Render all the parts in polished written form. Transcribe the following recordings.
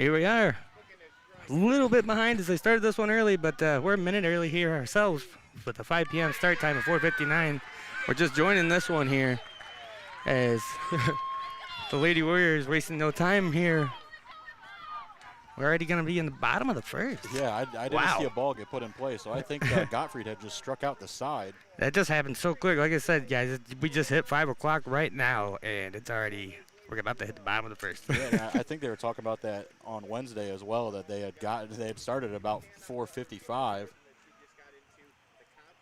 Here we are. A little bit behind as they started this one early, but we're a minute early here ourselves with a 5 p.m. start time of 4:59. We're just joining this one here as the Lady Warriors wasting no time here. We're already going to be in the bottom of the first. Yeah, I didn't see a ball get put in play, so I think Gottfried had just struck out the side. That just happened so quick. Like I said, guys, we just hit 5 o'clock right now, and it's already, we're about to hit the bottom of the first. Yeah, I think they were talking about that on Wednesday as well, that they had started about 4:55.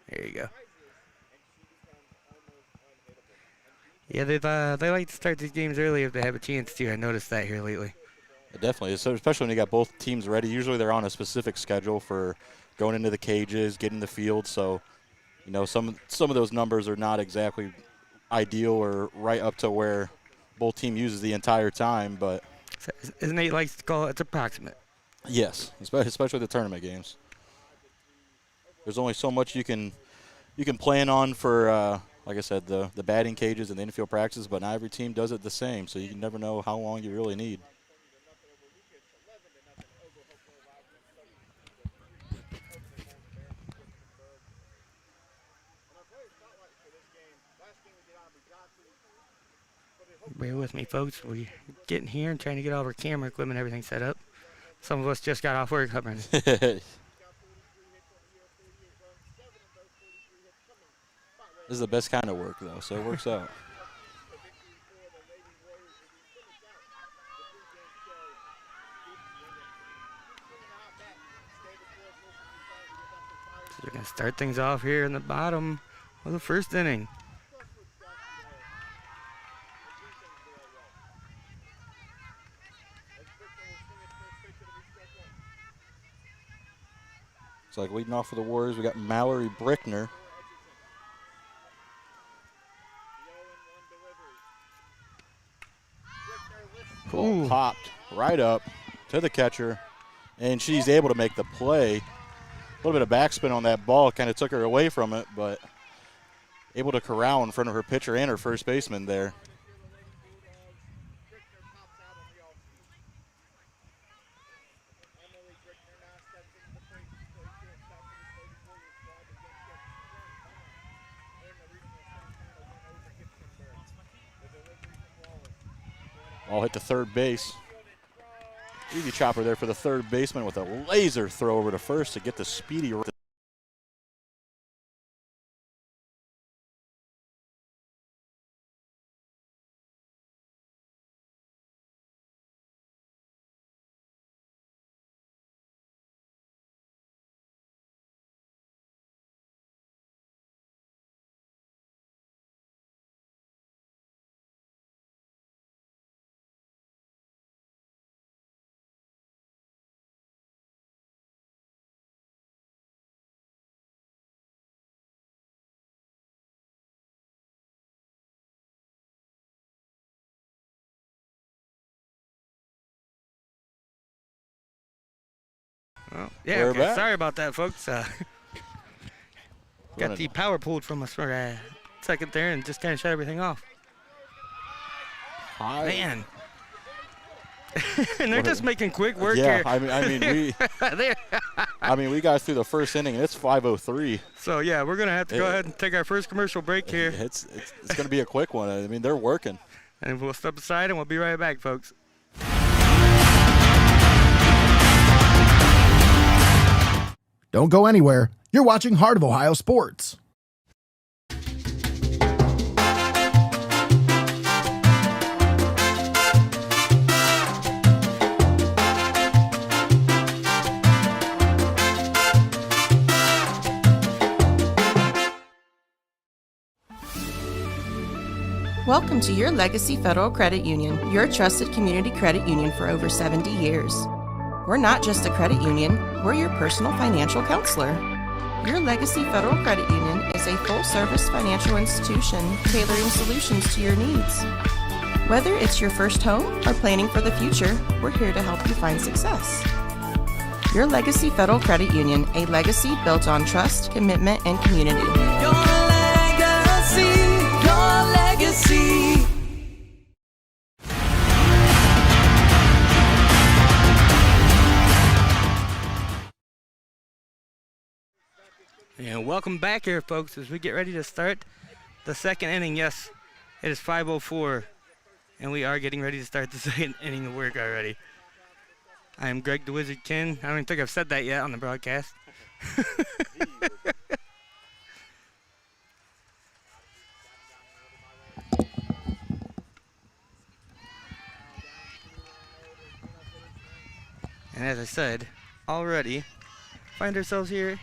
There you go. Yeah, they like to start these games early if they have a chance to. I noticed that here lately. Definitely, so especially when you got both teams ready. Usually they're on a specific schedule for going into the cages, getting the field. So, you know, some of those numbers are not exactly ideal or right up to where both team uses the entire time. But as Nate likes to call it, it's approximate. Yes, especially the tournament games. There's only so much you can plan on for, like I said, the batting cages and the infield practices. But not every team does it the same, so you never know how long you really need. Bear with me, folks. We're getting here and trying to get all of our camera equipment, everything set up. Some of us just got off work. This is the best kind of work, though, so it works out. So we're going to start things off here in the bottom of the first inning. It's like leading off for the Warriors, we got Mallory Brickner. Ball popped right up to the catcher, and she's able to make the play. A little bit of backspin on that ball kind of took her away from it, but able to corral in front of her pitcher and her first baseman there. Ball hit to third base. Easy chopper there for the third baseman with a laser throw over to first to get the speedy. Well, yeah, okay. Sorry about that, folks. Got the power pulled from us for a second there and just kind of shut everything off. Man. And they're just making quick work here. We got through the first inning and it's 5:03. So yeah, we're gonna have to go ahead and take our first commercial break here. It's gonna be a quick one. I mean, they're working. And we'll step aside and we'll be right back, folks. Don't go anywhere. You're watching Heart of Ohio Sports. Welcome to your Legacy Federal Credit Union, your trusted community credit union for over 70 years. We're not just a credit union, we're your personal financial counselor. Your Legacy Federal Credit Union is a full-service financial institution tailoring solutions to your needs. Whether it's your first home or planning for the future, we're here to help you find success. Your Legacy Federal Credit Union, a legacy built on trust, commitment, and community. Your legacy, your legacy. And welcome back here, folks, as we get ready to start the second inning. Yes, it is 5:04, and we are getting ready to start the second inning of work already. I am Greg the Wizard Kinn. I don't even think I've said that yet on the broadcast. And as I said, already find ourselves here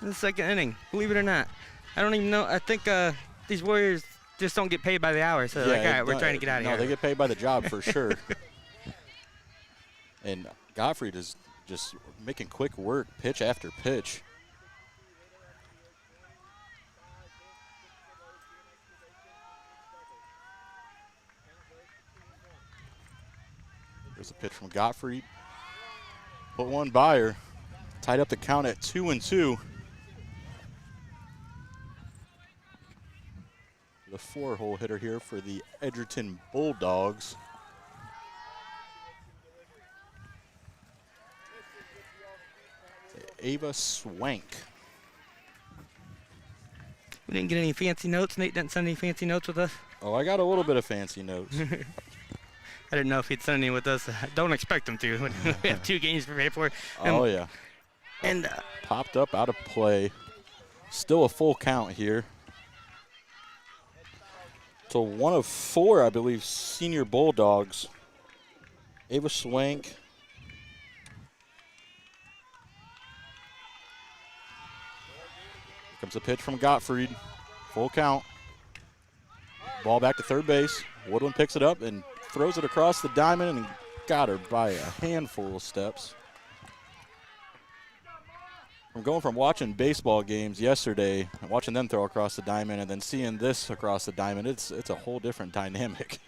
in the second inning, believe it or not. I don't even know. I think these Warriors just don't get paid by the hour, so like, all right, we're trying to get out of here. No, they get paid by the job for sure. And Gottfried is just making quick work, pitch after pitch. There's a pitch from Gottfried. Put one by her. Tied up the count at 2-2. The 4-hole hitter here for the Edgerton Bulldogs. Ava Swank. We didn't get any fancy notes. Nate didn't send any fancy notes with us. Oh, I got a little bit of fancy notes. I didn't know if he'd send any with us. Don't expect him to. We have 2 games to pay for. Oh, yeah. And Popped up out of play. Still a full count here. So 1 of 4, I believe, senior Bulldogs. Ava Swank. Here comes a pitch from Gottfried. Full count. Ball back to third base. Woodland picks it up and throws it across the diamond and got her by a handful of steps. I'm going from watching baseball games yesterday, watching them throw across the diamond, and then seeing this across the diamond. It's a whole different dynamic.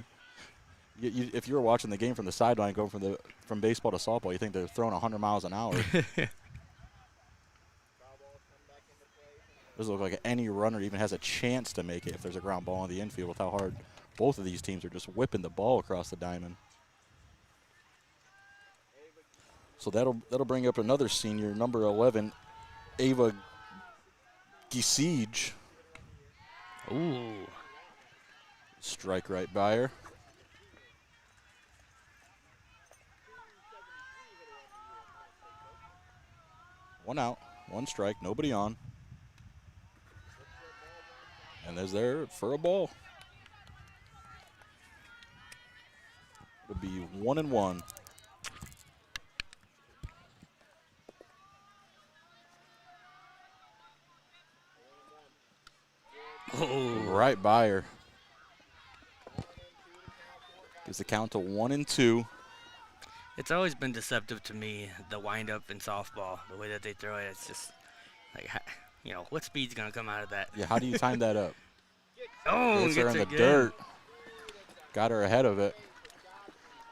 If you were watching the game from the sideline, going from baseball to softball, you think they're throwing 100 miles an hour. Doesn't look like any runner even has a chance to make it if there's a ground ball in the infield with how hard both of these teams are just whipping the ball across the diamond. So that'll bring up another senior, number 11, Ava Gisige. ooh, Strike right by her. One out, 1 strike, nobody on. And there's there for a ball. It'll be 1-1. oh, Right by her. Gives the count to 1-2. it's always been deceptive to me, the windup in softball, the way that they throw it. It's just like, what speed's gonna come out of that? Yeah, how do you time that up? Oh, Gets her gets in it the good. dirt. Got her ahead of it.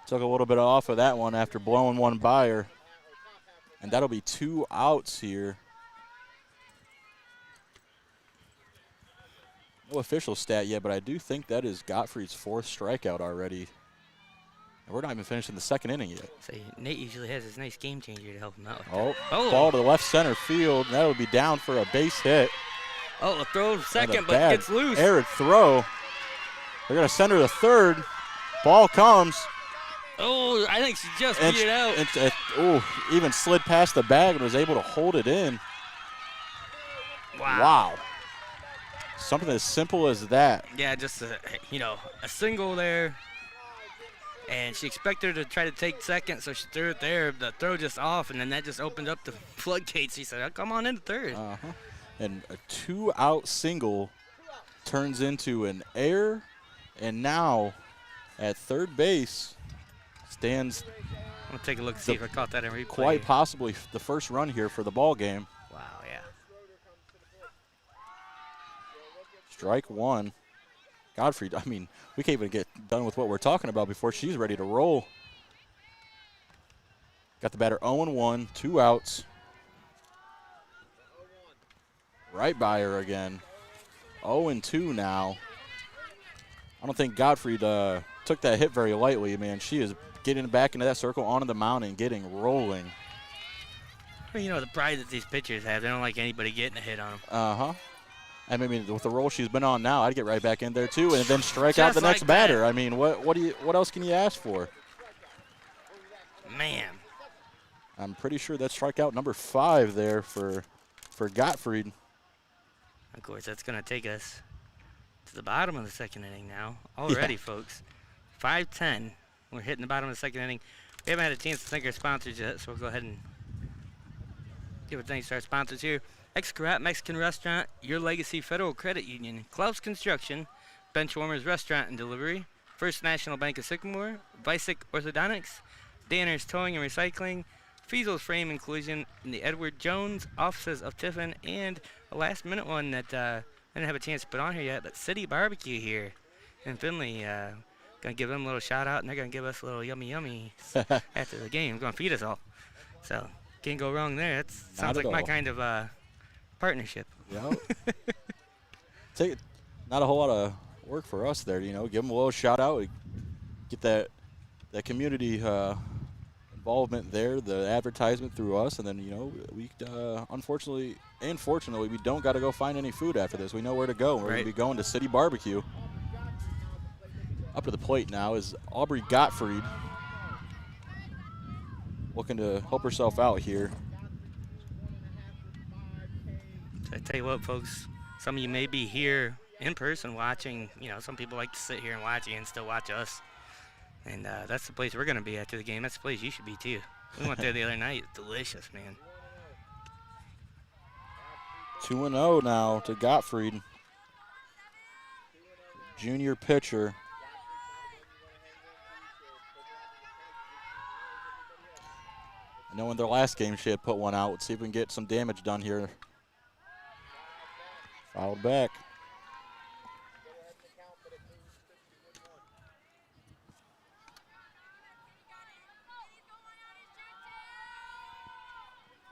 Took a little bit off of that one after blowing one by her. And that'll be 2 outs here. No official stat yet, but I do think that is Gottfried's 4th strikeout already. And we're not even finished in the second inning yet. Say, Nate usually has his nice game changer to help him out. Oh, Oh. ball to the left center field. And that'll be down for a base hit. Oh, a throw to And second, a but bad gets loose. Arid throw. They're going to send her to third. Ball comes. Oh, I think she just And beat it out. Even slid past the bag and was able to hold it in. Wow. Something as simple as that. Yeah, just a single there. And she expected her to try to take second, so she threw it there. The throw just off, and then that just opened up the floodgates. She said, come on into third. And a 2-out single turns into an error. And now at third base stands I'm going to take a look and see if I caught that in replay. quite possibly the first run here for the ball game. Wow, yeah. Strike 1. Gottfried, I mean, we can't even get done with what we're talking about before she's ready to roll. Got the batter 0-1, 2 outs. Right by her again. 0-2 now. I don't think Gottfried took that hit very lightly, man. She is getting back into that circle, onto the mound, and getting rolling. Well, you know, the pride that these pitchers have, they don't like anybody getting a hit on them. Uh-huh. I mean, with the role she's been on now, I'd get right back in there too, and then strike out Just the next like batter. that. I mean, what else can you ask for? Man. I'm pretty sure that's strikeout number 5 there for Gottfried. Of course, that's going to take us to the bottom of the second inning now. Already, Yeah. folks. 5:10. We're hitting the bottom of the second inning. We haven't had a chance to thank our sponsors yet, so we'll go ahead and give a thanks to our sponsors here. Xcaret Mexican Restaurant, Your Legacy Federal Credit Union, Clouse Construction, Benchwarmers Restaurant and Delivery, First National Bank of Sycamore, Vicek Orthodontics, Danner's Towing and Recycling, Feasel's Frame and Collision, and the Edward Jones offices of Tiffin, and a last-minute one that I didn't have a chance to put on here yet, but City Barbecue here in Findlay. Gonna give them a little shout-out, and they're gonna give us a little yummy after the game. Gonna feed us all. So can't go wrong there. That sounds like my kind of partnership. Yeah. Not a whole lot of work for us there, you know. Give them a little shout-out, get that community involvement there, the advertisement through us, and then, you know, we unfortunately and fortunately we don't got to go find any food after this. We know where to go. We're going to be going to City Barbecue. Up to the plate now is Aubrey Gottfried, looking to help herself out here. So I tell you what, folks, some of you may be here in person watching. You know, some people like to sit here and watch you and still watch us. And that's the place we're going to be after the game. That's the place you should be, too. We went there the other night. It's delicious, man. 2-0 now to Gottfried, junior pitcher. I know in their last game she had put one out. Let's see if we can get some damage done here. Fouled back.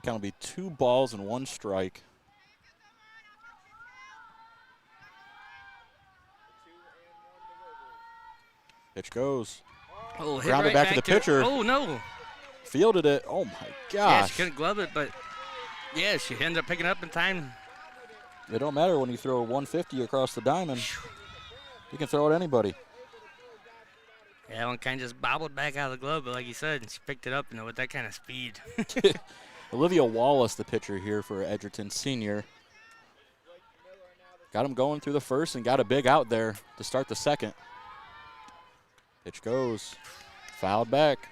Count will be 2 balls and 1 strike. Pitch goes. Oh, hit Grounded right back to the pitcher. Oh, no. Fielded it. Oh, my Yeah, gosh. she couldn't glove it, but, yeah, she ended up picking it up in time. It don't matter when you throw 150 across the diamond. You can throw it at anybody. Yeah, that one kind of just bobbled back out of the glove, but like you said, she picked it up, you know, with that kind of speed. Olivia Wallace, the pitcher here for Edgerton Senior. Got him going through the first and got a big out there to start the second. Pitch goes. Fouled back.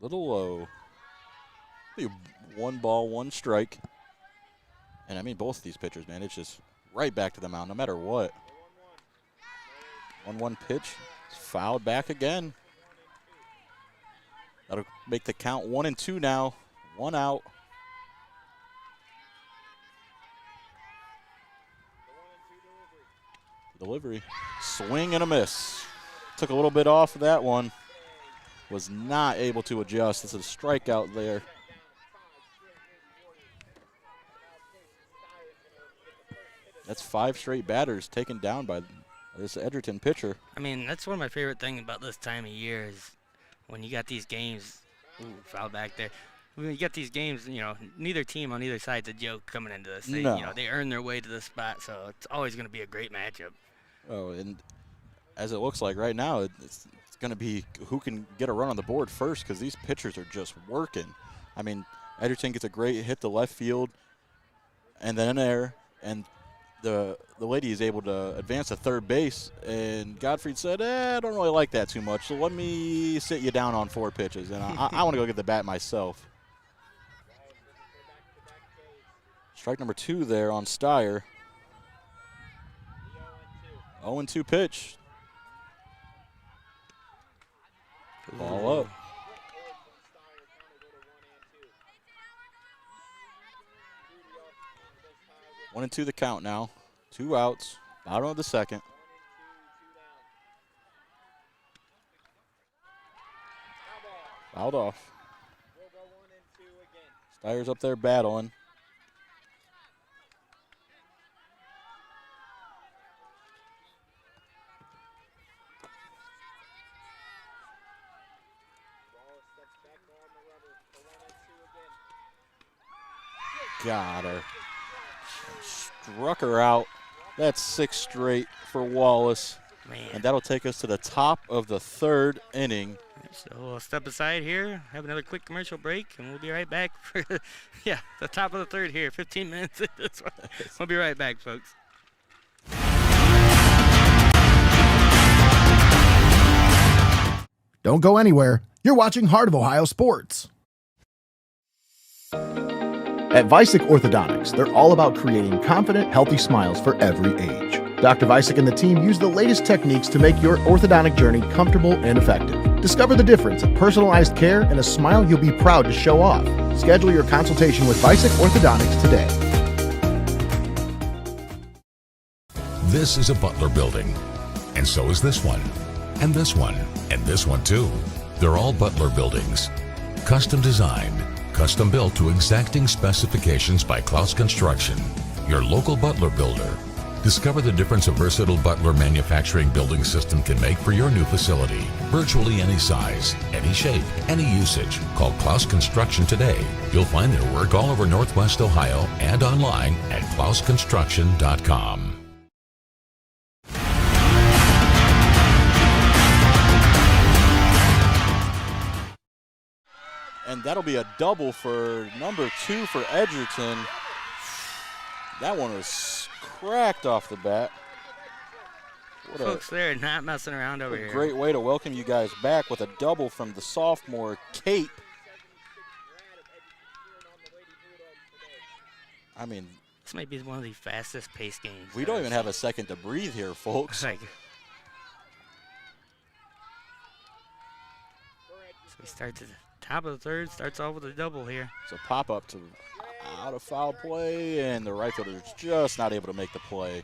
Little low. 1 ball, 1 strike. And I mean, both of these pitchers, man, it's just right back to the mound, no matter what. 1-1 pitch. It's fouled back again. That'll make the count 1-2 now. 1 out. Delivery. Swing and a miss. Took a little bit off of that one. Was not able to adjust. It's a strikeout there. That's 5 straight batters taken down by this Edgerton pitcher. I mean, that's one of my favorite things about this time of year is when you got these games. Ooh, foul back there. When you got these games, you know, neither team on either side's a joke coming into this. They, No. You know, they earn their way to this spot, so it's always going to be a great matchup. Oh, and as it looks like right now, it's going to be who can get a run on the board first because these pitchers are just working. I mean, Edgerton gets a great hit to left field and then in there, and the lady is able to advance to third base, and Gottfried said, I don't really like that too much, so let me sit you down on 4 pitches, and I want to go get the bat myself. Strike number 2 there on Steyer. 0-2 pitch. Ball up. 1-2 the count now. 2 outs. Bottom of the second. Fouled off. Steyer's up there battling. Got her. Struck her out. That's 6 straight for Wallace. Man. And that'll take us to the top of the 3rd inning. So we'll step aside here, have another quick commercial break, and we'll be right back for, the top of the 3rd here. 15 minutes. We'll be right back, folks. Don't go anywhere. You're watching Heart of Ohio Sports. At Vicek Orthodontics, they're all about creating confident, healthy smiles for every age. Dr. Vicek and the team use the latest techniques to make your orthodontic journey comfortable and effective. Discover the difference of personalized care and a smile you'll be proud to show off. Schedule your consultation with Vicek Orthodontics today. This is a Butler building, and so is this one, and this one, and this one too. They're all Butler buildings. Custom designed, custom built to exacting specifications by Clouse Construction, your local Butler builder. Discover the difference a versatile Butler manufacturing building system can make for your new facility. Virtually any size, any shape, any usage. Call Clouse Construction today. You'll find their work all over Northwest Ohio and online at clouseconstruction.com. And that'll be a double for number 2 for Edgerton. That one was cracked off the bat. What Folks, they're not messing around over a here. great way to welcome you guys back with a double from the sophomore, Kate. I mean, This might be one of the fastest paced games. we don't even have a second to breathe here, folks. So we start to the top of the 3rd, starts off with a double here. So pop up to out of foul play, and the right fielder is just not able to make the play.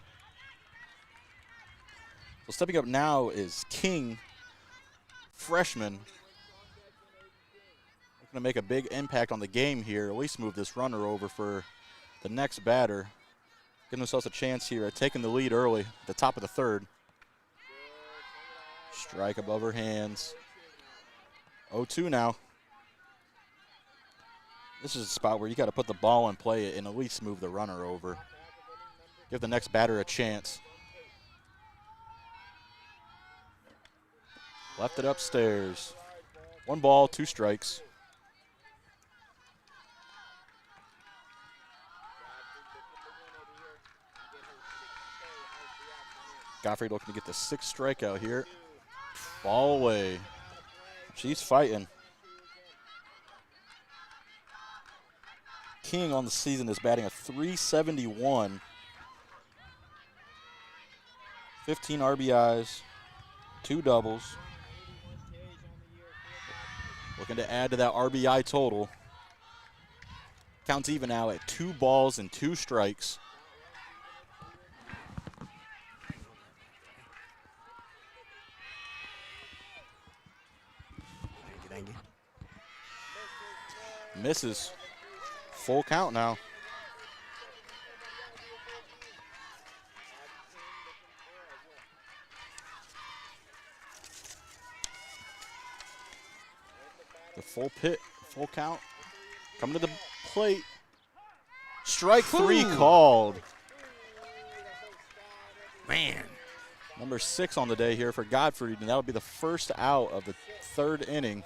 So stepping up now is King, freshman. Looking to make a big impact on the game here, at least move this runner over for the next batter. Giving themselves a chance here at taking the lead early at the top of the 3rd. Strike above her hands. 0-2 now. This is a spot where you got to put the ball in play and at least move the runner over. Give the next batter a chance. Left it upstairs. 1 ball, 2 strikes. Godfrey looking to get the 6th strikeout here. Ball away. She's fighting. King on the season is batting a .371. 15 RBIs, 2 doubles. Looking to add to that RBI total. Counts even now at 2 balls and 2 strikes. Thank you. Misses. Full count now. The full count. Coming to the plate. Strike 3 called. Man. Number 6 on the day here for Godfrey, and that would be the first out of the 3rd inning.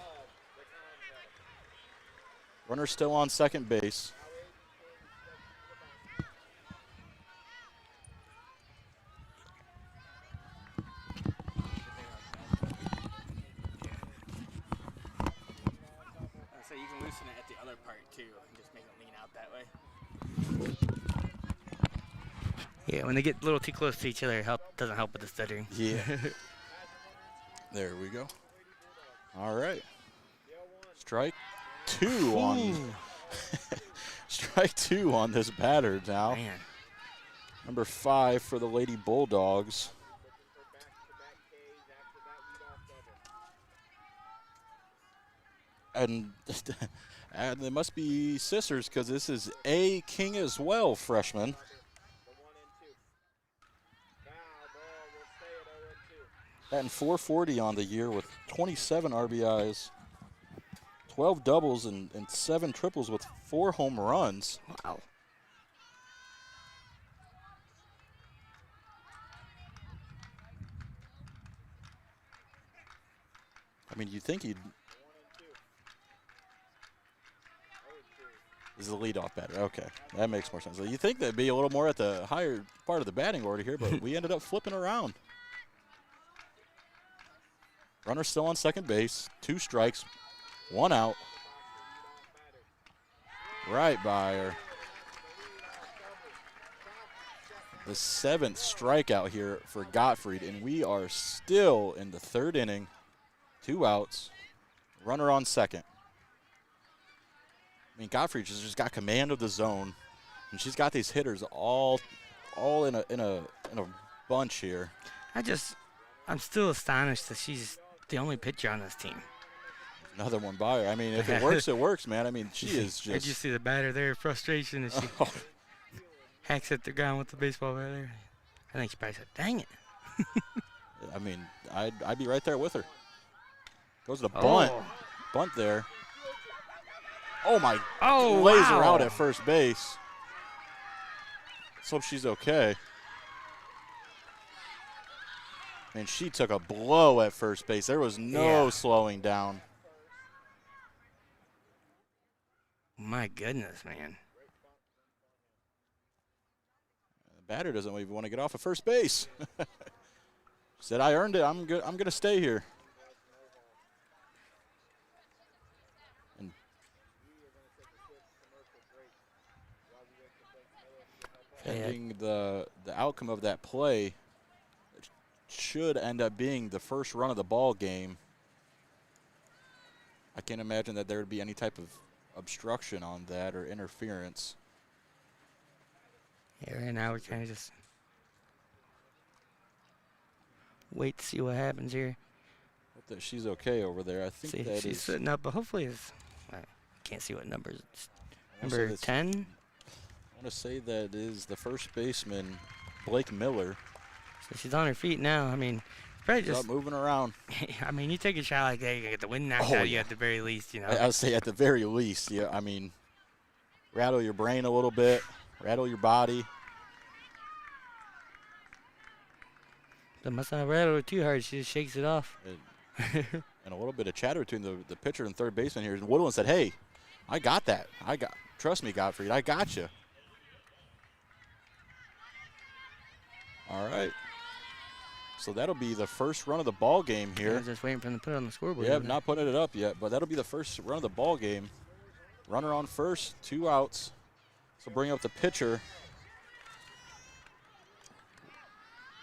Runner still on second base. So you can loosen it at the other part too, and just make it lean out that way. Yeah, when they get a little too close to each other, it doesn't help with the stuttering. Yeah. There we go. All right. Strike 2 on strike 2 on this batter now. Man. Number 5 for the Lady Bulldogs. And And they must be sisters because this is A. King as well, freshman. Batting .440 on the year with 27 RBIs, 12 doubles, and 7 triples with 4 home runs. Wow. I mean, you'd think he'd. Is the leadoff batter. Okay, that makes more sense. You think that'd be a little more at the higher part of the batting order here, but we ended up flipping around. Runner still on second base, 2 strikes, 1 out. Right by her. The 7th strikeout here for Gottfried, and we are still in the 3rd inning. 2 outs, runner on second. I mean, Gottfried just got command of the zone, and she's got these hitters all in a bunch here. I'm still astonished that she's the only pitcher on this team. Another one by her. I mean, if it works, it works, man. I mean, she is just. Did you see the batter there? Frustration as she hacks at the ground with the baseball bat there. I think she probably said, "Dang it." I mean, I'd be right there with her. Goes to bunt. Bunt there. Oh, my. Oh, lays wow. her out at first base. Let's hope she's okay. And she took a blow at first base. There was no slowing down. My goodness, man. The batter doesn't even want to get off of first base. Said, I earned it. I'm good. I'm going to stay here. Pending the outcome of that play, it should end up being the first run of the ball game. I can't imagine that there would be any type of obstruction on that or interference. Yeah, right now we're kind of just wait to see what happens here. Hope that she's okay over there. I think that she's is sitting up, but hopefully I can't see what numbers. It's I wanna say number that's- 10. I want to say that is the first baseman, Blake Miller. So she's on her feet now. I mean, probably She's just. up moving around. I mean, you take a shot like that, you get the wind knocked Oh, out of you yeah. at the very least, you know. I would say at the very least, yeah. I mean, rattle your brain a little bit, rattle your body. That must not rattle her too hard. She just shakes it off. And a little bit of chatter between the pitcher and third baseman here. And Woodland said, "Hey, I got that. Trust me, Gottfried, I got you." All right. So that'll be the first run of the ball game I here. was just waiting for them to put it on the scoreboard. Yeah, wasn't not putting it up yet, but that'll be the first run of the ball game. Runner on first, 2 outs. So bring up the pitcher.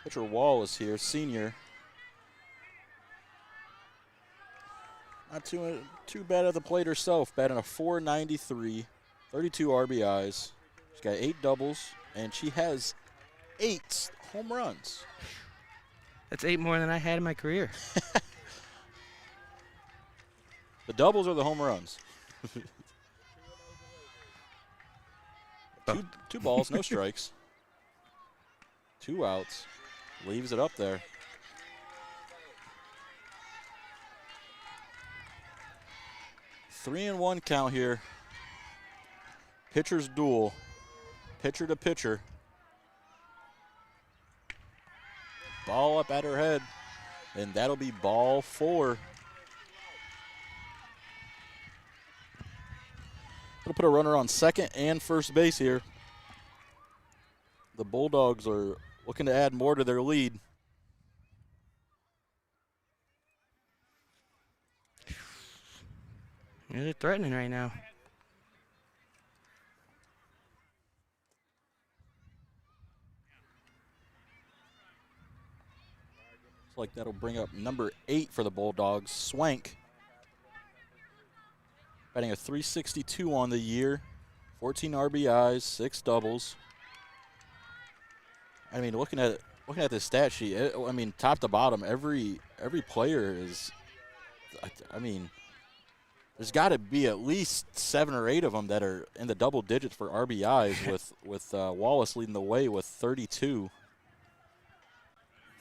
Pitcher Wall is here, senior. Not too bad at the plate herself, batting a .493, 32 RBIs. She's got 8 doubles, and she has 8 home runs. That's 8 more than I had in my career. The doubles are the home runs. two balls, no strikes. 2 outs. Leaves it up there. Three and 1 count here. Pitcher's duel. Pitcher to pitcher. Ball up at her head. And that'll be ball 4. We'll put a runner on second and first base here. The Bulldogs are looking to add more to their lead. Yeah, they're threatening right now. Looks like that'll bring up number 8 for the Bulldogs, Swank. Batting a .362 on the year, 14 RBIs, 6 doubles. I mean, looking at this stat sheet, I mean, top to bottom, every player is. I mean, there's got to be at least 7 or 8 of them that are in the double digits for RBIs with Wallace leading the way with 32.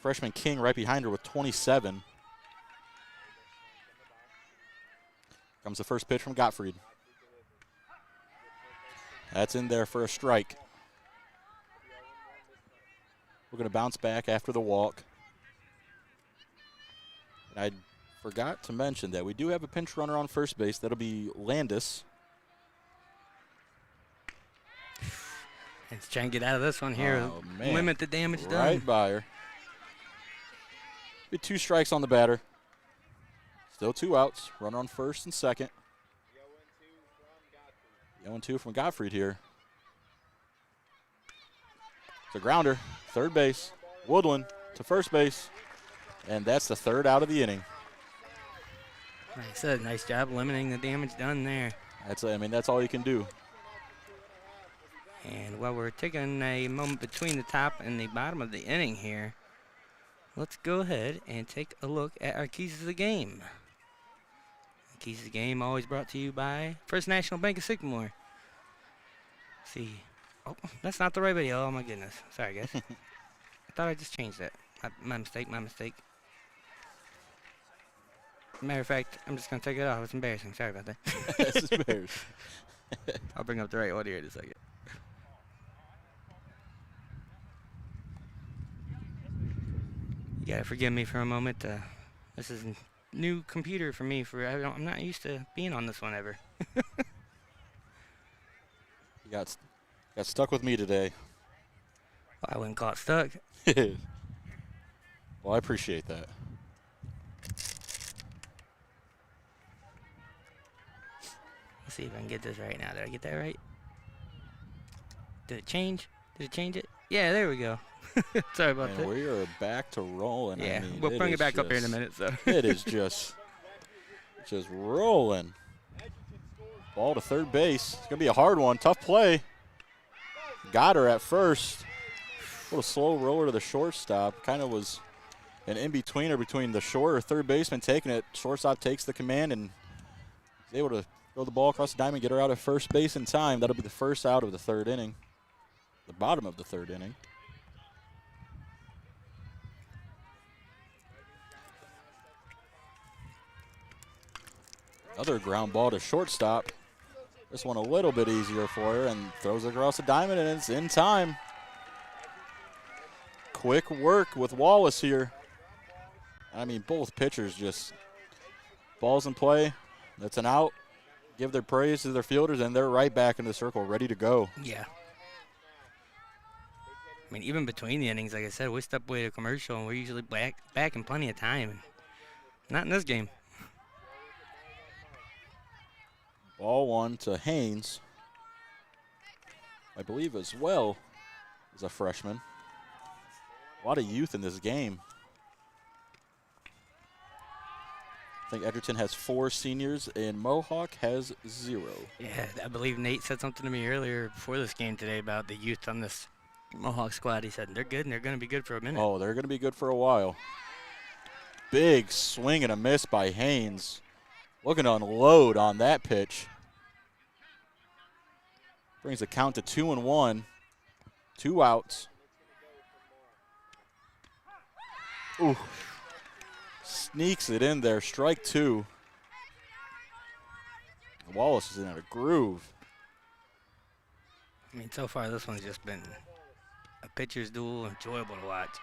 Freshman King right behind her with 27. Comes the first pitch from Gottfried. That's in there for a strike. We're going to bounce back after the walk. And I forgot to mention that we do have a pinch runner on first base. That'll be Landis. Let's try and get out of this one here. Oh, man. Limit the damage done. Right by her. Be 2 strikes on the batter. Still 2 outs. Runner on first and second. 0-2 from Gottfried here. It's a grounder. Third base. Woodland to first base. And that's the 3rd out of the inning. Like I said, nice job limiting the damage done there. That's all you can do. And while we're taking a moment between the top and the bottom of the inning here, let's go ahead and take a look at our keys of the game. The keys of the game always brought to you by First National Bank of Sycamore. Let's see. Oh, that's not the right video. Oh, my goodness. Sorry, guys. I thought I just changed that. My mistake, my mistake. Matter of fact, I'm just going to take it off. It's embarrassing. Sorry about that. That's embarrassing. I'll bring up the right one here in a second. You got to forgive me for a moment. This is a new computer for me. I'm not used to being on this one ever. You got stuck with me today. Well, I wouldn't call it stuck. Well, I appreciate that. Let's see if I can get this right now. Did I get that right? Did it change? Did it change it? Yeah, there we go. Sorry about And that. we are back to rolling. Yeah, I mean, we'll bring it back up here in a minute. So it is just rolling. Ball to third base. It's going to be a hard one. Tough play. Got her at first. A little slow roller to the shortstop. Kind of was an in-betweener between the short or third baseman taking it. Shortstop takes the command and is able to throw the ball across the diamond, get her out at first base in time. That'll be the first out of the 3rd inning. The bottom of the 3rd inning. Another ground ball to shortstop. This one a little bit easier for her and throws it across the diamond, and it's in time. Quick work with Wallace here. I mean, both pitchers just balls in play. That's an out. Give their praise to their fielders, and they're right back in the circle, ready to go. yeah. I mean, even between the innings, like I said, we step away to commercial, and we're usually back in plenty of time. Not in this game. Ball 1 to Haynes. I believe as well as a freshman. A lot of youth in this game. I think Edgerton has 4 seniors and Mohawk has 0. Yeah, I believe Nate said something to me earlier before this game today about the youth on this Mohawk squad. He said they're good and they're going to be good for a minute. Oh, they're going to be good for a while. Big swing and a miss by Haynes. Looking to unload on that pitch. Brings the count to 2-1. 2 outs. Ooh. Sneaks it in there. Strike 2. Wallace is in a groove. I mean, so far this one's just been a pitcher's duel, enjoyable to watch.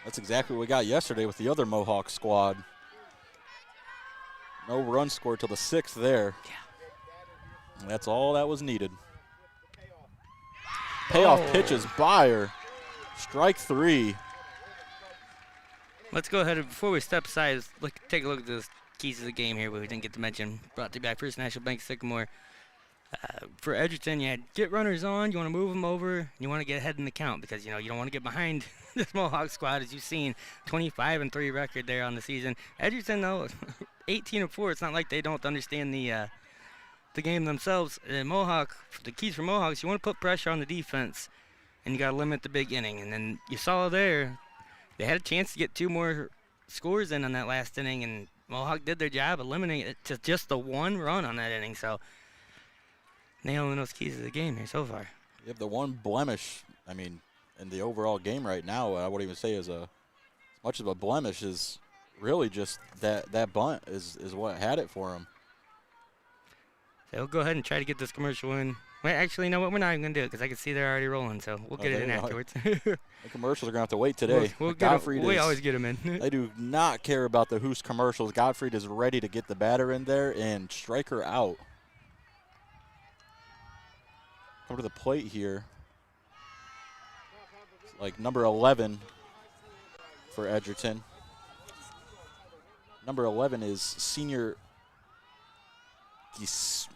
That's exactly what we got yesterday with the other Mohawk squad. No run scored till the 6th there. Yeah. And that's all that was needed. Payoff pitches by her. Strike 3. Let's go ahead and before we step aside, take a look at the keys of the game here. We didn't get to mention. Brought to you by First National Bank Sycamore. For Edgerton, you get runners on. You want to move them over. You want to get ahead in the count because you don't want to get behind this Mohawk squad, as you've seen. 25-3 record there on the season. Edgerton, though, 18-4. It's not like they don't understand the game themselves. Mohawk, the keys for Mohawks, you want to put pressure on the defense, and you got to limit the big inning. And then you saw there, they had a chance to get 2 more scores in on that last inning, and Mohawk did their job eliminating it to just the 1 run on that inning, so nailing those keys of the game here so far. You have the one blemish, I mean, in the overall game right now, I wouldn't even say as much of a blemish is really just that bunt is what had it for him. So we'll go ahead and try to get this commercial in. Wait, actually, you know what? We're not even going to do it because I can see they're already rolling, so we'll get it in afterwards. The commercials are going to have to wait today. We always get them in. They do not care about the Hoos commercials. Gottfried is ready to get the batter in there and strike her out. Come to the plate here. It's like number 11 for Edgerton. Number 11 is senior Geisage.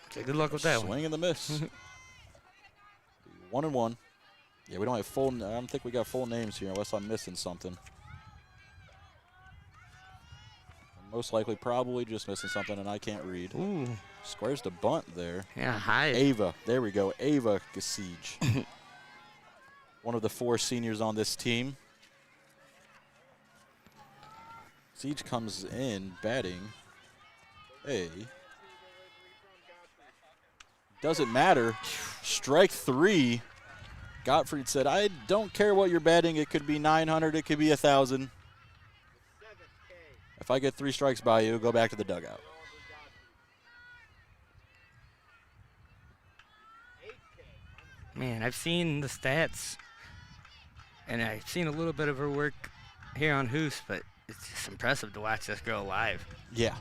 Okay, good luck with that one. Swing and the miss. 1-1. Yeah, we don't have full. I don't think we got full names here unless I'm missing something. Most likely, probably just missing something, and I can't read. Ooh. Squares the bunt there. Yeah, high. Ava. There we go. Ava Geisage. One of the 4 seniors on this team. Siege comes in batting. Doesn't matter. Strike 3. Gottfried said, I don't care what you're batting. It could be 900. It could be 1,000. If I get 3 strikes by you, go back to the dugout. Man, I've seen the stats, and I've seen a little bit of her work here on Hoos, but it's just impressive to watch this girl live. Yeah.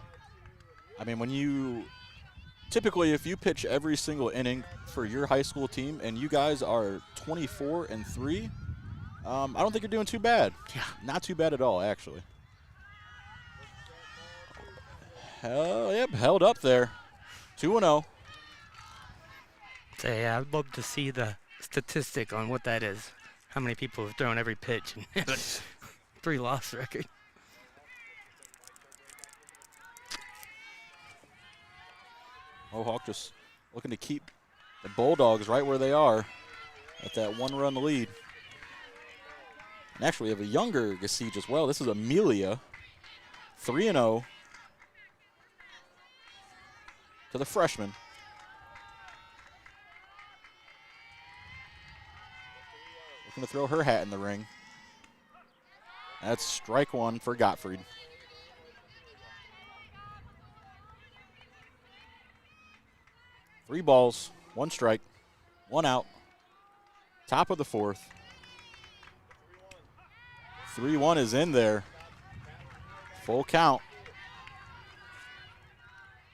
I mean, when you typically, if you pitch every single inning for your high school team and you guys are 24-3, I don't think you're doing too bad. Yeah. Not too bad at all, actually. Yep, held up there. 2-0. So, yeah, I'd love to see the statistic on what that is. How many people have thrown every pitch and have a 3-loss record. Mohawk just looking to keep the Bulldogs right where they are at that 1-run lead. And actually, we have a younger Geisage as well. This is Amelia, 3-0 to the freshman. Looking to throw her hat in the ring. That's strike 1 for Gottfried. Three balls, 1 strike, 1 out. Top of the 4th. 3-1 is in there. Full count.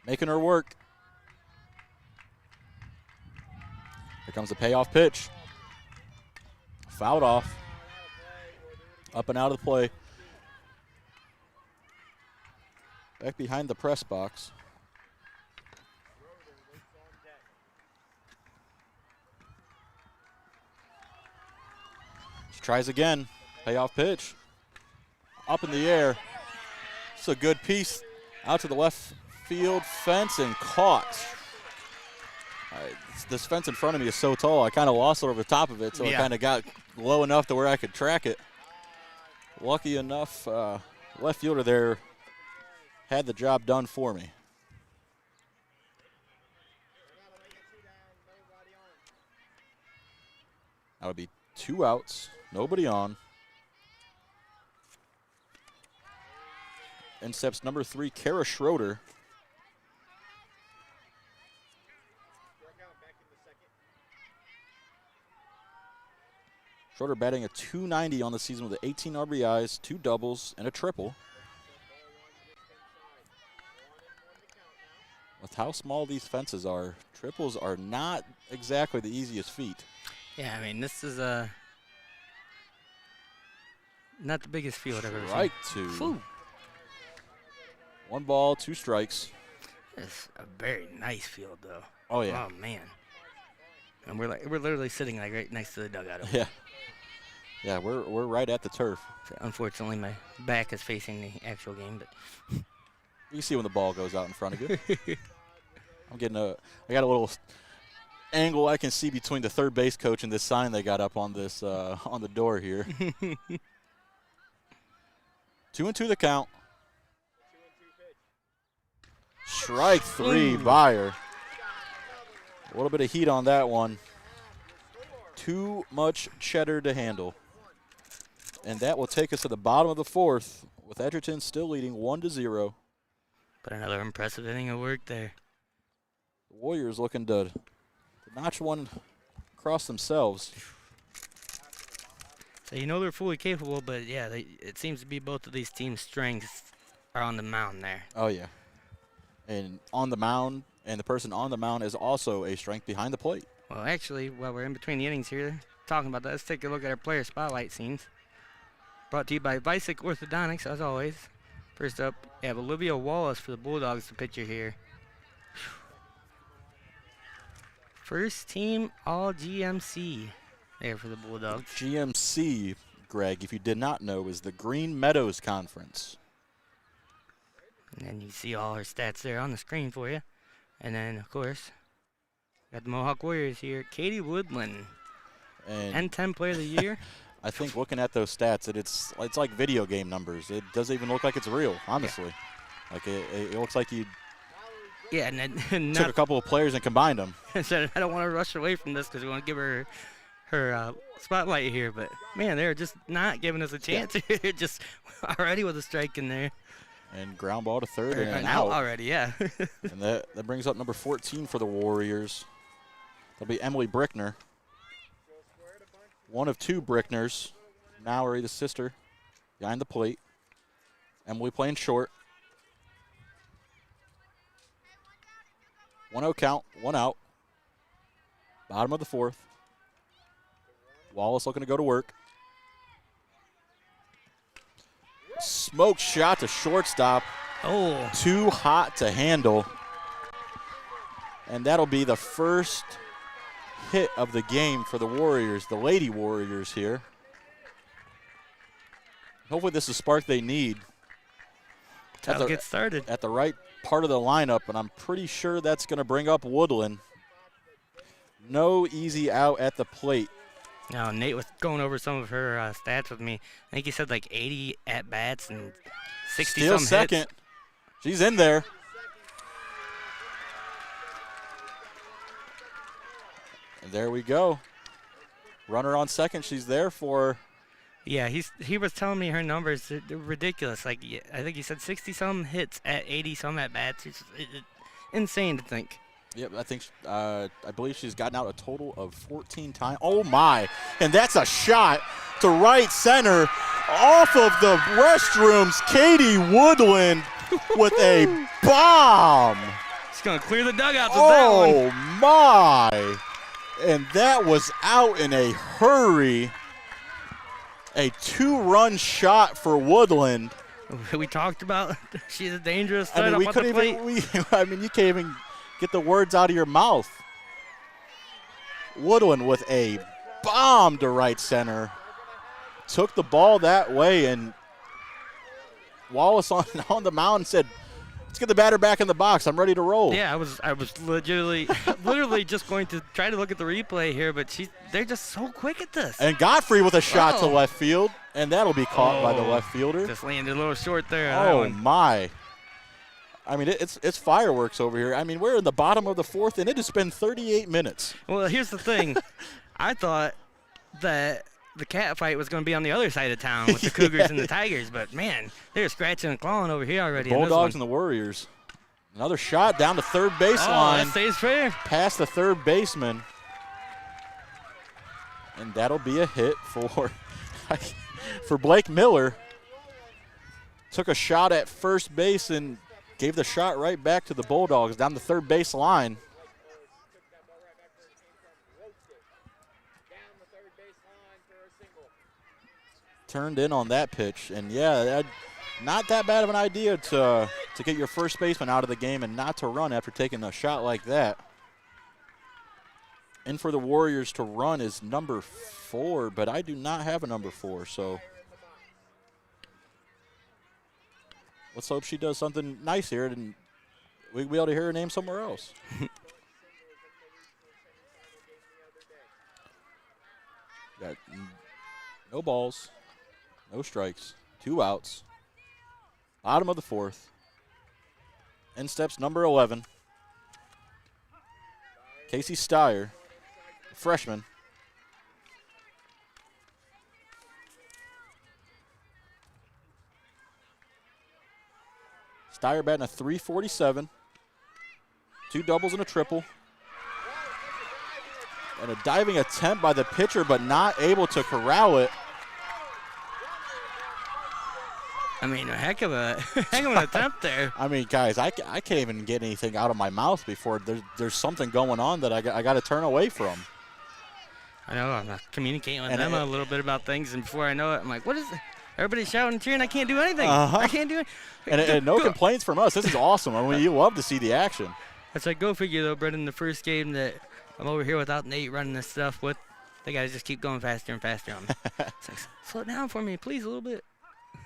Making her work. Here comes the payoff pitch. Fouled off. Up and out of the play. Back behind the press box. She tries again. Payoff pitch. Up in the air. It's a good piece. Out to the left field fence and caught. This fence in front of me is so tall, I kind of lost it over the top of it, so I kind of got low enough to where I could track it. Lucky enough, left fielder there had the job done for me. That would be 2 outs, nobody on. In steps number 3, Kara Schroeder. Schroeder batting a .290 on the season with 18 RBIs, 2 doubles, and a triple. With how small these fences are, triples are not exactly the easiest feat. Yeah, I mean, this is not the biggest field I've ever seen. Strike 2. Whew. 1 ball, 2 strikes. It's a very nice field, though. Oh, yeah. Oh, man. And we're literally sitting like right next to the dugout. Yeah. Yeah, we're right at the turf. So unfortunately, my back is facing the actual game, but you can see when the ball goes out in front of you. I got a little angle I can see between the third base coach and this sign they got up on this on the door here. 2-2 the count. Strike three, Byer. A little bit of heat on that one. Too much cheddar to handle. And that will take us to the bottom of the fourth, with Edgerton still leading 1-0. But another impressive inning of work there. The Warriors looking to notch one across themselves. So you know they're fully capable, but yeah, it seems to be both of these teams' strengths are on the mound there. Oh, yeah. And on the mound, and the person on the mound is also a strength behind the plate. Well, actually, while we're in between the innings here, talking about that, let's take a look at our player spotlight scenes. Brought to you by Vicek Orthodontics, as always. First up, we have Olivia Wallace for the Bulldogs, the pitcher here. First team all GMC there for the Bulldogs. GMC, Greg, if you did not know, is the Green Meadows Conference. And then you see all her stats there on the screen for you. And then, of course, got the Mohawk Warriors here. Katie Woodland, And N10 Player of the Year. I think looking at those stats, it's like video game numbers. It doesn't even look like it's real, honestly. Yeah. Like it looks like you took a couple of players and combined them. Said, I don't want to rush away from this because we want to give her spotlight here. But, man, they're just not giving us a chance here. Just already with a strike in there. And ground ball to third and an out out. already, yeah. And that brings up number 14 for the Warriors. That'll be Emily Brickner. One of two Brickners. Mallory, the sister, behind the plate. Emily playing short. 1-0 count, 1 out. Bottom of the fourth. Wallace looking to go to work. Smoke shot to shortstop. Oh. Too hot to handle. And that'll be the first hit of the game for the Warriors, the Lady Warriors here. Hopefully this is the spark they need. That'll get started. At the right part of the lineup, and I'm pretty sure that's going to bring up Woodland. No easy out at the plate. Now, Nate was going over some of her stats with me. I think he said like 80 at-bats and 60-some Still second. hits. She's in there. And there we go. Runner on second. She's there for... Yeah, he was telling me her numbers. They're ridiculous. Like, I think he said 60-some hits at 80-some at-bats. It's insane to think. Yep, I believe she's gotten out a total of 14 times. Oh, my. And that's a shot to right center off of the restrooms. Katie Woodland with a bomb. She's going to clear the dugouts with that one. Oh, my. And that was out in a hurry. A two-run shot for Woodland. We talked about she's a dangerous I mean, we couldn't even, you can't even get the words out of your mouth. Woodland with a bomb to right center. Took the ball that way, and Wallace on the mound said, let's get the batter back in the box. I'm ready to roll. Yeah, I was literally just going to try to look at the replay here, but they're just so quick at this. And Godfrey with a shot to left field, and that'll be caught by the left fielder. Just landed a little short there. Oh, my. I mean, it's fireworks over here. I mean, we're in the bottom of the fourth, and it has been 38 minutes. Well, here's the thing. I thought that the cat fight was going to be on the other side of town with the Cougars and the Tigers, but, man, they're scratching and clawing over here already. Bulldogs and the Warriors. Another shot down to third baseline. That stays fair. Past the third baseman. And that'll be a hit for Blake Miller. Took a shot at first base and gave the shot right back to the Bulldogs down the third base line. Turned in on that pitch, and yeah, not that bad of an idea to get your first baseman out of the game and not to run after taking a shot like that. And for the Warriors to run is number 4, but I do not have a number 4, so let's hope she does something nice here and we'll be able to hear her name somewhere else. Got no balls, no strikes, 2 outs. Bottom of the 4th. In steps number 11. Casey Steyer, freshman. Steyer batting a .347. 2 doubles and a triple. And a diving attempt by the pitcher, but not able to corral it. I mean, a heck of an attempt there. I mean, guys, I can't even get anything out of my mouth before there's something going on that I got to turn away from. I know, I'm communicating with them a little bit about things, and before I know it, I'm like, what is it? Everybody's shouting and cheering. I can't do anything. I can't do it. And no complaints from us. This is awesome. I mean, you love to see the action. That's like, go figure, though, Brendon, the first game that I'm over here without Nate running this stuff with. They got to just keep going faster and faster on me. It's like, slow down for me, please, a little bit.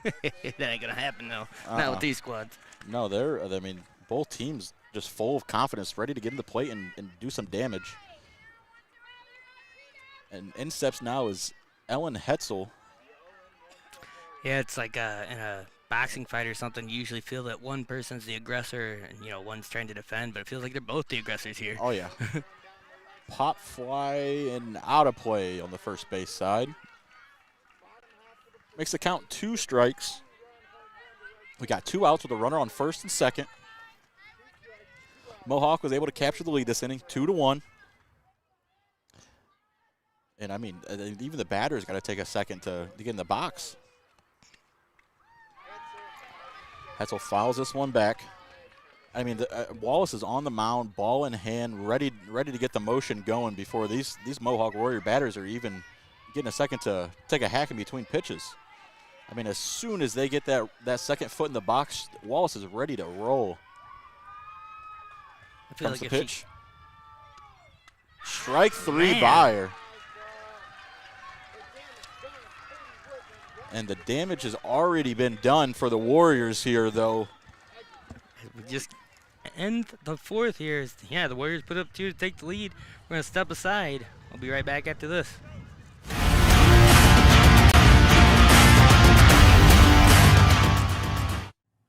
That ain't going to happen, though. Not with these squads. No, I mean, both teams just full of confidence, ready to get in the plate and do some damage. And in steps now is Ellen Hetzel. Yeah, it's like in a boxing fight or something, you usually feel that one person's the aggressor and, one's trying to defend, but it feels like they're both the aggressors here. Oh, yeah. Pop fly and out of play on the first base side. Makes the count 2 strikes. We got 2 outs with a runner on first and second. Mohawk was able to capture the lead this inning, 2-1. And, I mean, even the batter's got to take a second to get in the box. Hetzel fouls this one back. I mean, Wallace is on the mound, ball in hand, ready to get the motion going before these Mohawk Warrior batters are even getting a second to take a hack in between pitches. I mean, as soon as they get that second foot in the box, Wallace is ready to roll. Comes the pitch. Strike 3 Bayer. And the damage has already been done for the Warriors here, though. We just end the 4th here. Yeah, the Warriors put up 2 to take the lead. We're going to step aside. I'll be right back after this.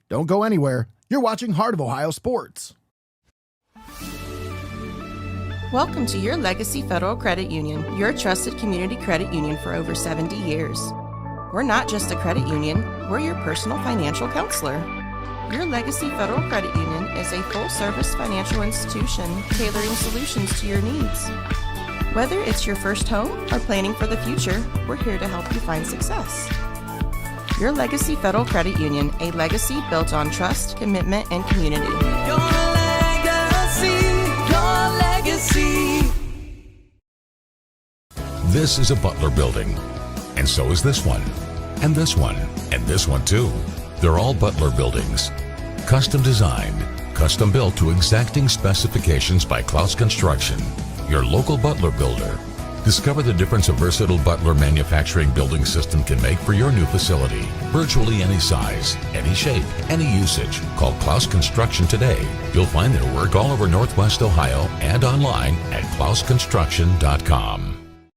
Don't go anywhere. You're watching Heart of Ohio Sports. Welcome to your Legacy Federal Credit Union, your trusted community credit union for over 70 years. We're not just a credit union, we're your personal financial counselor. Your Legacy Federal Credit Union is a full-service financial institution tailoring solutions to your needs. Whether it's your first home or planning for the future, we're here to help you find success. Your Legacy Federal Credit Union, a legacy built on trust, commitment, and community. Your legacy, your legacy. This is a Butler building, and so is this one, and this one, and this one too. They're all Butler buildings. Custom designed, custom built to exacting specifications by Clouse Construction, your local Butler builder. Discover the difference a versatile Butler manufacturing building system can make for your new facility. Virtually any size, any shape, any usage. Call Clouse Construction today. You'll find their work all over Northwest Ohio and online at clouseconstruction.com.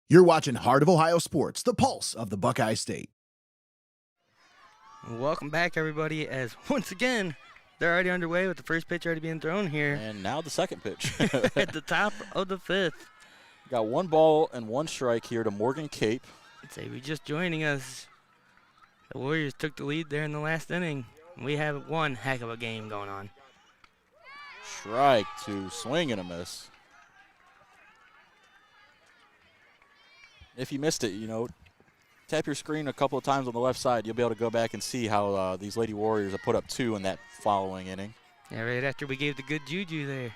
You're watching Heart of Ohio Sports, the pulse of the Buckeye State. Welcome back, everybody, as once again, they're already underway with the first pitch already being thrown here. And now the second pitch. At the top of the 5th. Got 1 ball and 1 strike here to Morgan Cape. I'd say we just joining us. The Warriors took the lead there in the last inning. We have one heck of a game going on. Strike 2, swing and a miss. If you missed it, tap your screen a couple of times on the left side. You'll be able to go back and see how these Lady Warriors have put up 2 in that following inning. Yeah, right after we gave the good juju there.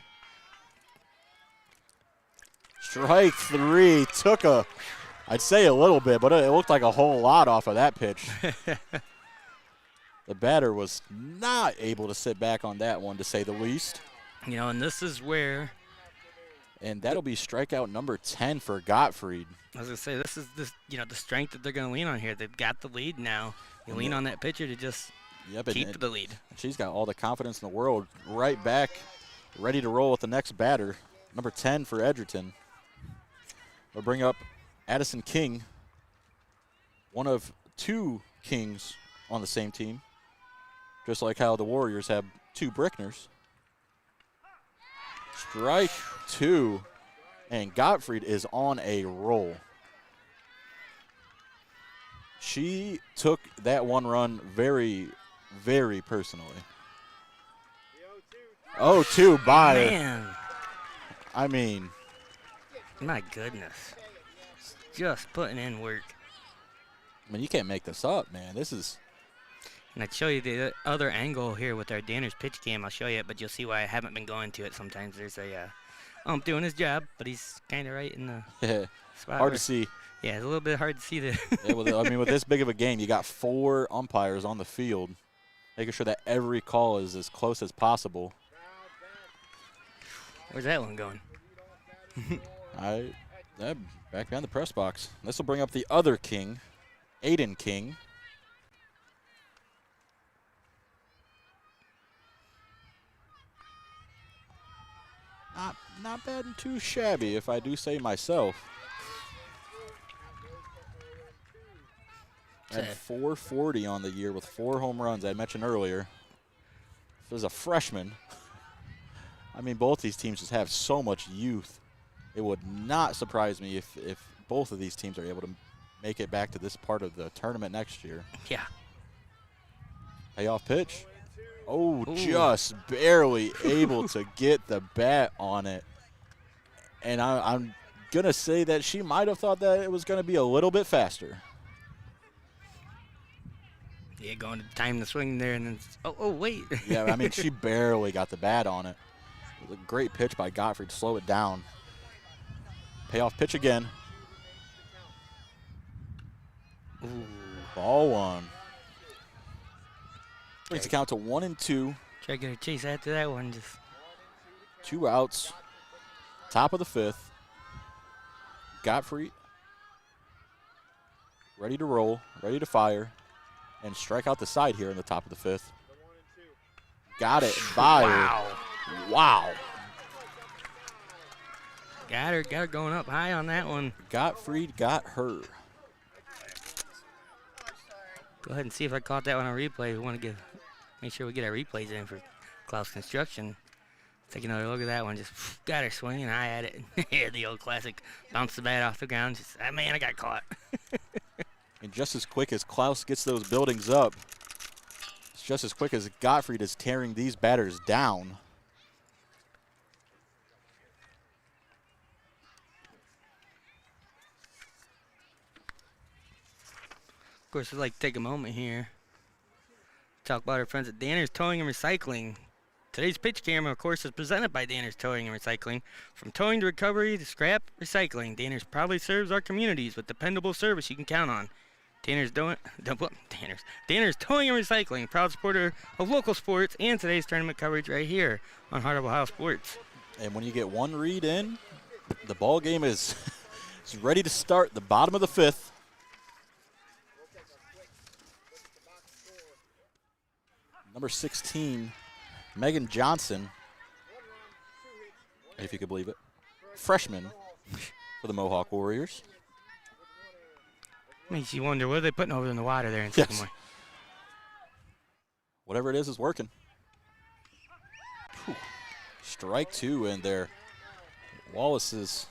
Strike 3 took I'd say a little bit, but it looked like a whole lot off of that pitch. The batter was not able to sit back on that one, to say the least. And this is where. And that'll be strikeout number 10 for Gottfried. I was going to say, this is the strength that they're going to lean on here. They've got the lead now. You lean on that pitcher to just keep the lead. She's got all the confidence in the world, right back, ready to roll with the next batter, number 10 for Edgerton. We'll bring up Addison King, one of 2 Kings on the same team, just like how the Warriors have 2 Brickners. Strike 2, and Gottfried is on a roll. She took that one run very, very personally. 0-2 by her. Man, I mean, my goodness. Just putting in work. you can't make this up, man. This is. And I'd show you the other angle here with our Danner's pitch cam. I'll show you it, but you'll see why I haven't been going to it sometimes. There's a doing his job, but he's kind of right in the spot. Hard to see. Yeah, it's a little bit hard to see the. Yeah, well, I mean, with this big of a game, you got 4 umpires on the field, making sure that every call is as close as possible. Where's that one going? Back behind the press box. This will bring up the other King, Aiden King. Not bad and too shabby, if I do say myself. At 440 on the year with 4 home runs, I mentioned earlier. As a freshman, I mean, both these teams just have so much youth. It would not surprise me if both of these teams are able to make it back to this part of the tournament next year. Yeah. Payoff pitch. Oh, Ooh. just barely able to get the bat on it. And I'm going to say that she might have thought that it was going to be a little bit faster. Yeah, going to time the swing there, and then wait. Yeah, I mean, she barely got the bat on it. It was a great pitch by Gottfried to slow it down. Payoff pitch again. Ooh. Ball 1. Brings the count to 1-2. Try to get a chase after that one. Just 2 outs. Top of the 5th. Gottfried ready to roll, ready to fire, and strike out the side here in the top of the 5th. Got it by her. Wow. got her going up high on that one. Gottfried got her. Go ahead and see if I caught that one on replay. We want to make sure we get our replays in for Clouse Construction. Take another look at that one. Just got her swinging high at it. Yeah, the old classic. Bounce the bat off the ground. Just, man, I got caught. And just as quick as Clouse gets those buildings up, it's just as quick as Gottfried is tearing these batters down. Of course, I'd like to take a moment here. Talk about our friends at Danner's Towing and Recycling. Today's pitch camera, of course, is presented by Danner's Towing and Recycling. From towing to recovery to scrap recycling, Danner's proudly serves our communities with dependable service you can count on. Danner's Towing and Recycling, proud supporter of local sports and today's tournament coverage right here on Heart of Ohio Sports. And when you get one read in, the ball game is ready to start. The bottom of the 5th. Number 16, Megan Johnson, if you could believe it, freshman for the Mohawk Warriors. Makes you wonder, what are they putting over in the water there in Yes. Sycamore? Whatever it is working. Whew. Strike 2, and there. Wallace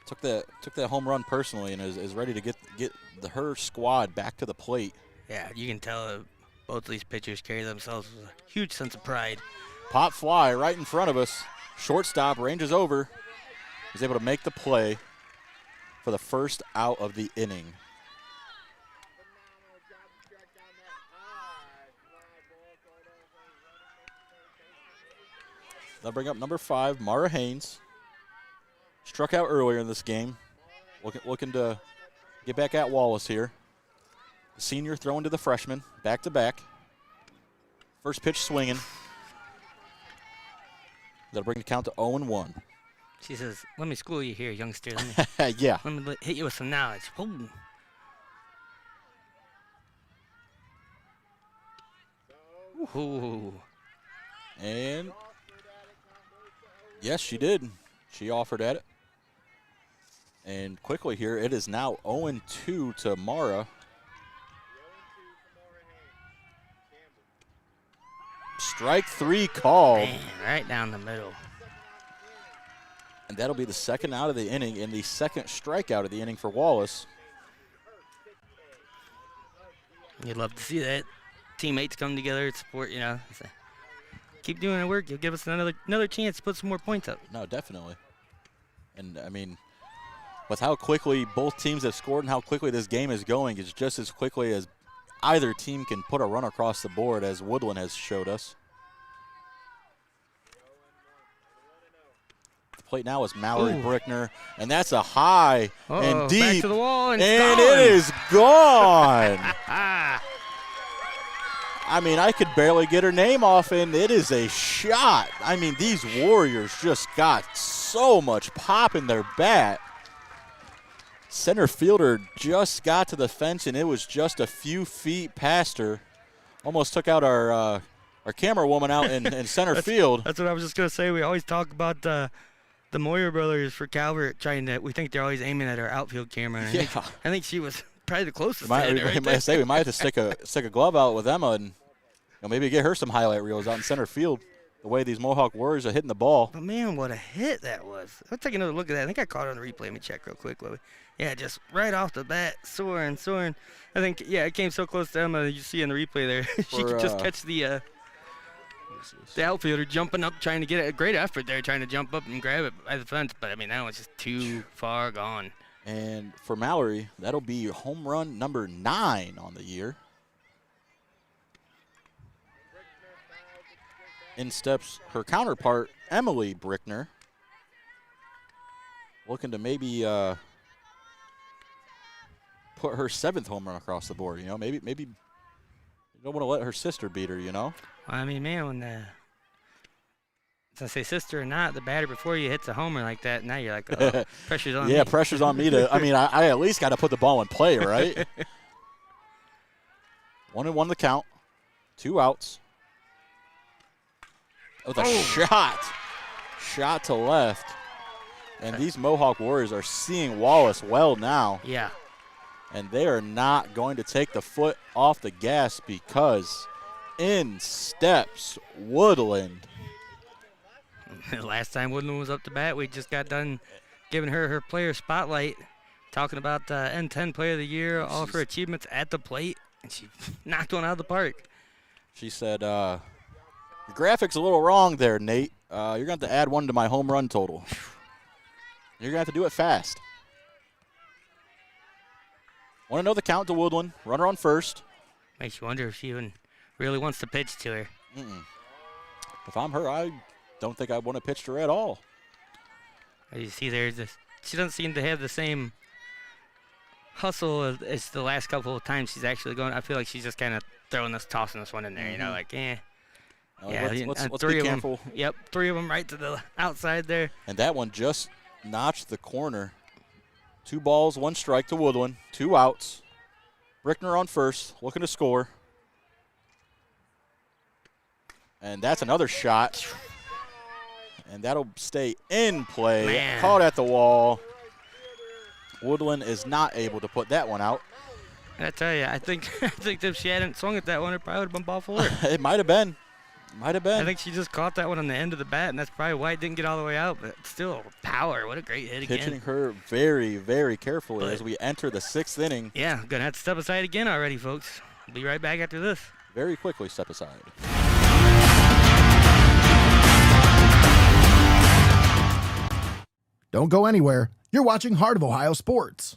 took that home run personally and is ready to get her squad back to the plate. Yeah, you can tell both of these pitchers carry themselves with a huge sense of pride. Pop fly right in front of us. Shortstop ranges over. He's able to make the play for the first out of the inning. They'll bring up number 5, Mara Haynes. Struck out earlier in this game. Looking to get back at Wallace here. The senior throwing to the freshman, back to back. First pitch swinging. That'll bring the count to 0-1. She says, let me school you here, youngster. Yeah. Let me hit you with some knowledge. Boom. Ooh. And yes, she did. She offered at it. And quickly here, it is now 0-2 to Mara. Strike 3 called. Man, right down the middle. And that'll be the second out of the inning and the second strikeout of the inning for Wallace. You'd love to see that. Teammates come together and support, say, keep doing the work. You'll give us another chance to put some more points up. No, definitely. And, I mean, with how quickly both teams have scored and how quickly this game is going, it's just as quickly as either team can put a run across the board, as Woodland has showed us. The plate now is Mallory Brickner, and that's a high and deep. Back to the wall, and it is gone. I mean, I could barely get her name off, and it is a shot. I mean, these Warriors just got so much pop in their bat. Center fielder just got to the fence, and it was just a few feet past her. Almost took out our camera woman out in center field. That's what I was just going to say. We always talk about the Moyer brothers for Calvert we think they're always aiming at our outfield camera. And I think she was probably the closest. We might have to stick a glove out with Emma and maybe get her some highlight reels out in center field. The way these Mohawk Warriors are hitting the ball. But man, what a hit that was! Let's take another look at that. I think I caught it on the replay. Let me check real quick, Louie. Yeah, just right off the bat, soaring. I think it came so close to Emma. You see in the replay there, she could just catch the outfielder jumping up, trying to get it. A great effort there, trying to jump up and grab it by the fence. But I mean, that was just too far gone. And for Mallory, that'll be home run number 9 on the year. In steps her counterpart, Emily Brickner, looking to maybe put her 7th home run across the board. Maybe you don't want to let her sister beat her. Well, I mean, man, when I say sister or not, the batter before you hits a homer like that, now you're like, oh, pressure's on me. Yeah, pressure's on me to. I mean, I at least got to put the ball in play, right? 1-1 the count, 2 outs. With a shot to left. And these Mohawk Warriors are seeing Wallace well now. Yeah. And they are not going to take the foot off the gas because in steps Woodland. Last time Woodland was up to bat, we just got done giving her player spotlight, talking about N10 Player of the Year, all of her achievements at the plate, and she knocked one out of the park. She said, your graphic's a little wrong there, Nate. You're going to have to add 1 to my home run total. You're going to have to do it fast. Want to know the count to Woodland. Runner on first. Makes you wonder if she even really wants to pitch to her. If I'm her, I don't think I want to pitch to her at all. As you see there, she doesn't seem to have the same hustle as the last couple of times she's actually going. I feel like she's just kind of tossing this one in there, like, eh. Let's be careful. Yep, 3 of them right to the outside there. And that one just notched the corner. 2 balls, 1 strike to Woodland, 2 outs. Brickner on first, looking to score. And that's another shot. And that'll stay in play. Man. Caught at the wall. Woodland is not able to put that one out. And I tell you, I think if she hadn't swung at that one, it probably would have been ball 4. It might have been. Might have been. I think she just caught that one on the end of the bat, and that's probably why it didn't get all the way out. But still, power. What a great hit again. Pitching her very, very carefully as we enter the 6th inning. Yeah, going to have to step aside again already, folks. We'll be right back after this. Very quickly step aside. Don't go anywhere. You're watching Heart of Ohio Sports.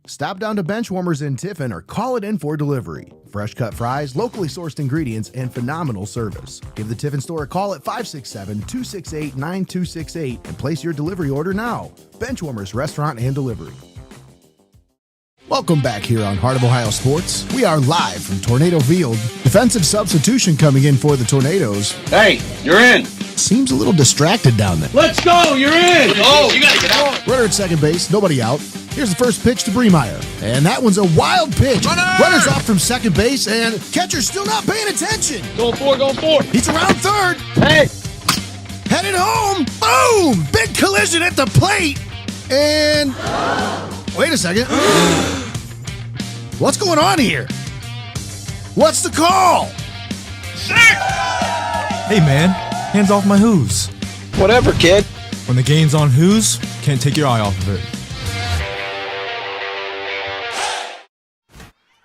Stop down to Benchwarmers in Tiffin or call it in for delivery. Fresh cut fries, locally sourced ingredients, and phenomenal service. Give the Tiffin store a call at 567-268-9268 and place your delivery order now. Benchwarmers Restaurant and Delivery. Welcome back here on Heart of Ohio Sports. We are live from Tornado Field. Defensive substitution coming in for the Tornadoes. Hey, you're in. Seems a little distracted down there. Let's go, you're in. Oh, you gotta get out. Runner at second base, nobody out. Here's the first pitch to Bremeyer. And that one's a wild pitch. Runner's off from second base, and catcher's still not paying attention. Going forward. He's around third. Hey. Headed home. Boom! Big collision at the plate. And wait a second. What's going on here? What's the call? Hey man, hands off my who's. Whatever, kid. When the game's on who's, can't take your eye off of it.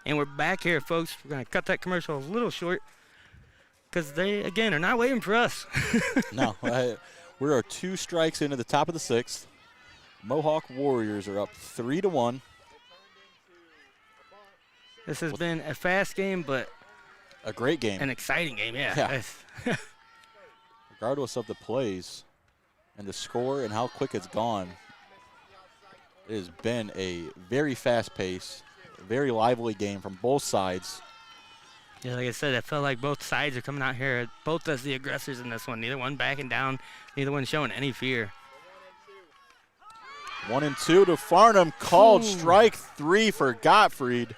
And we're back here, folks. We're going to cut that commercial a little short because they, again, are not waiting for us. No, we are 2 strikes into the top of the 6th. Mohawk Warriors are up 3-1. This has been a fast game, but a great game. An exciting game, yeah. Regardless of the plays and the score and how quick it's gone, it has been a very fast-paced, very lively game from both sides. Yeah, like I said, I felt like both sides are coming out here, both as the aggressors in this one. Neither one backing down, neither one showing any fear. 1-2 to Farnham, called strike 3 for Gottfried.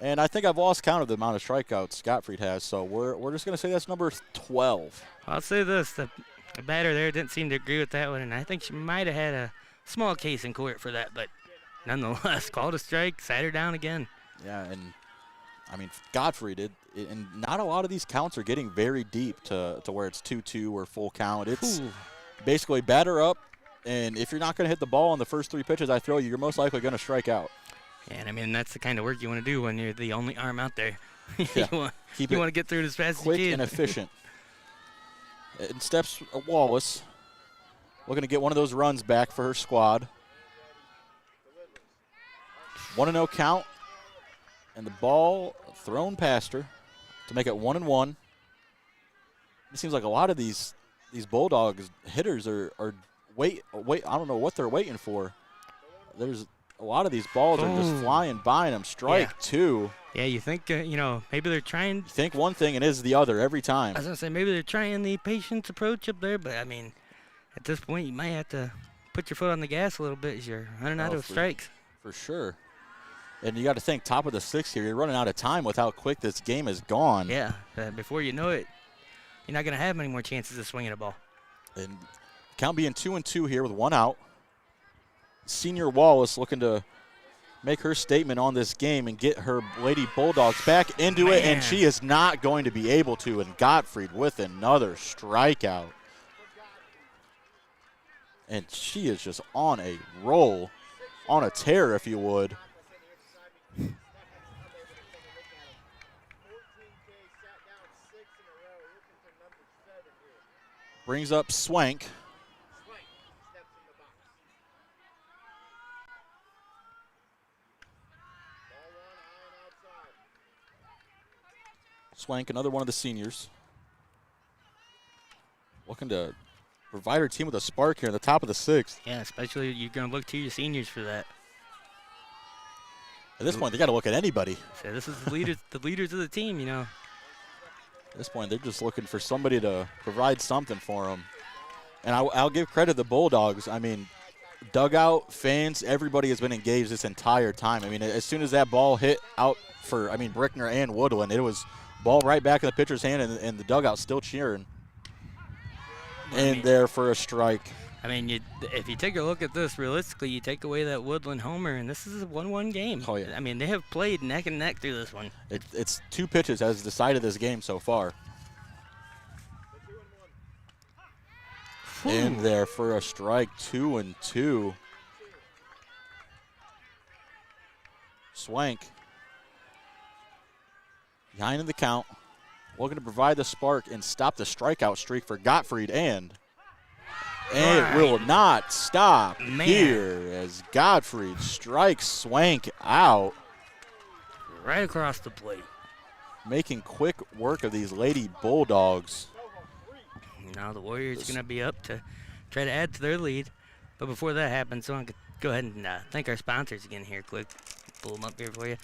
And I think I've lost count of the amount of strikeouts Gottfried has, so we're just going to say that's number 12. I'll say this, the batter there didn't seem to agree with that one, and I think she might have had a small case in court for that, but nonetheless, called a strike, sat her down again. Yeah, and I mean, Gottfried, and not a lot of these counts are getting very deep to where it's 2-2 or full count. It's basically batter up, and if you're not going to hit the ball on the first 3 pitches I throw you, you're most likely going to strike out. And I mean, that's the kind of work you want to do when you're the only arm out there. Yeah. you want to get through it as fast as you can. Quick and efficient. And steps Wallace, looking to get one of those runs back for her squad. 1-0 count, and the ball thrown past her to make it 1-1. It seems like a lot of these Bulldogs hitters are wait. I don't know what they're waiting for. There's a lot of these balls are just flying by them. Strike 2. Yeah, you think, maybe they're trying. You think one thing and it is the other every time. I was going to say, maybe they're trying the patience approach up there, but, I mean, at this point, you might have to put your foot on the gas a little bit as you're running out of strikes. For sure. And you got to think, top of the 6th here, you're running out of time with how quick this game is gone. Yeah, before you know it, you're not going to have many more chances of swinging a ball. And count being 2-2 here with 1 out. Senior Wallace looking to make her statement on this game and get her Lady Bulldogs back into it, and she is not going to be able to. And Gottfried with another strikeout. And she is just on a roll, on a tear, if you would. Brings up Swank. Swank, another one of the seniors. Looking to provide her team with a spark here in the top of the 6th. Yeah, especially you're going to look to your seniors for that. At this point, they got to look at anybody. So this is the leaders of the team, At this point, they're just looking for somebody to provide something for them. And I'll give credit to the Bulldogs. I mean, dugout, fans, everybody has been engaged this entire time. I mean, as soon as that ball hit out for, Brickner and Woodland, it was ball right back in the pitcher's hand, and the dugout still cheering. And there for a strike. I mean, if you take a look at this, realistically, you take away that Woodland homer, and this is a 1-1 game. Oh, yeah. I mean, they have played neck and neck through this one. It's 2 pitches has decided this game so far. In there for a strike, 2-2. Swank behind in the count, looking to provide the spark and stop the strikeout streak for Gottfried, and it will not stop here as Gottfried strikes Swank out. Right across the plate. Making quick work of these Lady Bulldogs. Now the Warriors are going to be up to try to add to their lead. But before that happens, I want to go ahead and thank our sponsors again here quick. Pull them up here for you.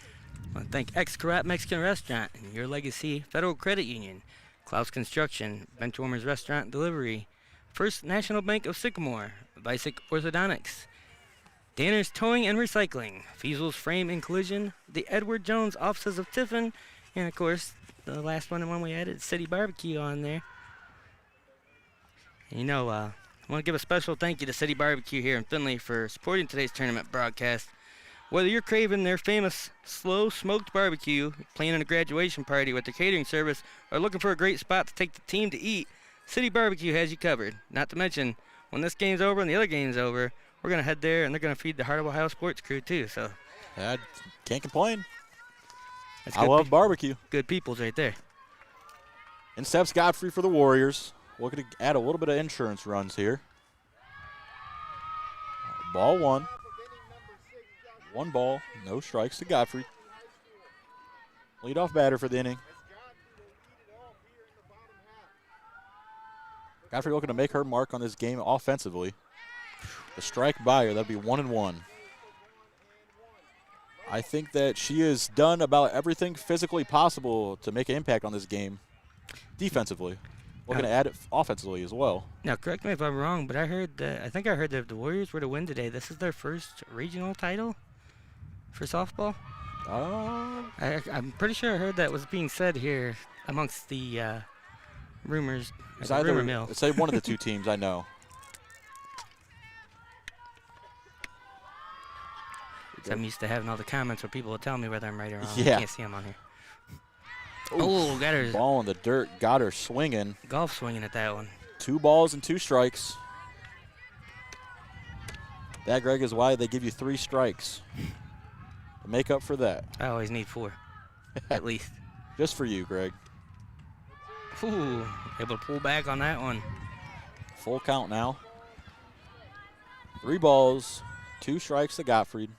I want to thank Xcaret Mexican Restaurant and Your Legacy Federal Credit Union, Clouse Construction, Benchwarmers Restaurant and Delivery, First National Bank of Sycamore, Vicek Orthodontics, Danner's Towing and Recycling, Feasel's Frame and Collision, the Edward Jones Offices of Tiffin, and of course, the last one we added, City Barbecue on there. And one I want to give a special thank you to City Barbecue here in Findlay for supporting today's tournament broadcast. Whether you're craving their famous slow smoked barbecue, planning a graduation party with their catering service, or looking for a great spot to take the team to eat, City Barbecue has you covered. Not to mention, when this game's over and the other game's over, we're going to head there and they're going to feed the Heart of Ohio Sports crew too. So I can't complain. that's I love barbecue. good peoples right there. In steps Godfrey for the Warriors. Looking to add a little bit of insurance runs here. Ball one. One ball, no strikes to Godfrey. Leadoff batter for the inning. Godfrey looking to make her mark on this game offensively. The strike by her, that'll be 1-1. I think that she has done about everything physically possible to make an impact on this game defensively. Looking to add it offensively as well. Now, correct me if I'm wrong, but I think I heard that if the Warriors were to win today, this is their first regional title for softball. I'm pretty sure I heard that was being said here amongst the rumors. It's the either, rumor mill. it's one of the two teams, I know. So I'm used to having all the comments where people will tell me whether I'm right or wrong. Yeah. I can't see them on here. Oh, got her Ball in the dirt, got her swinging. golf swinging at that one. 2 balls and 2 strikes. That, Greg, is why they give you 3 strikes. To make up for that. I always need 4, at least. Just for you, Greg. Ooh, able to pull back on that one. Full count now. 3 balls, 2 strikes to Gottfried.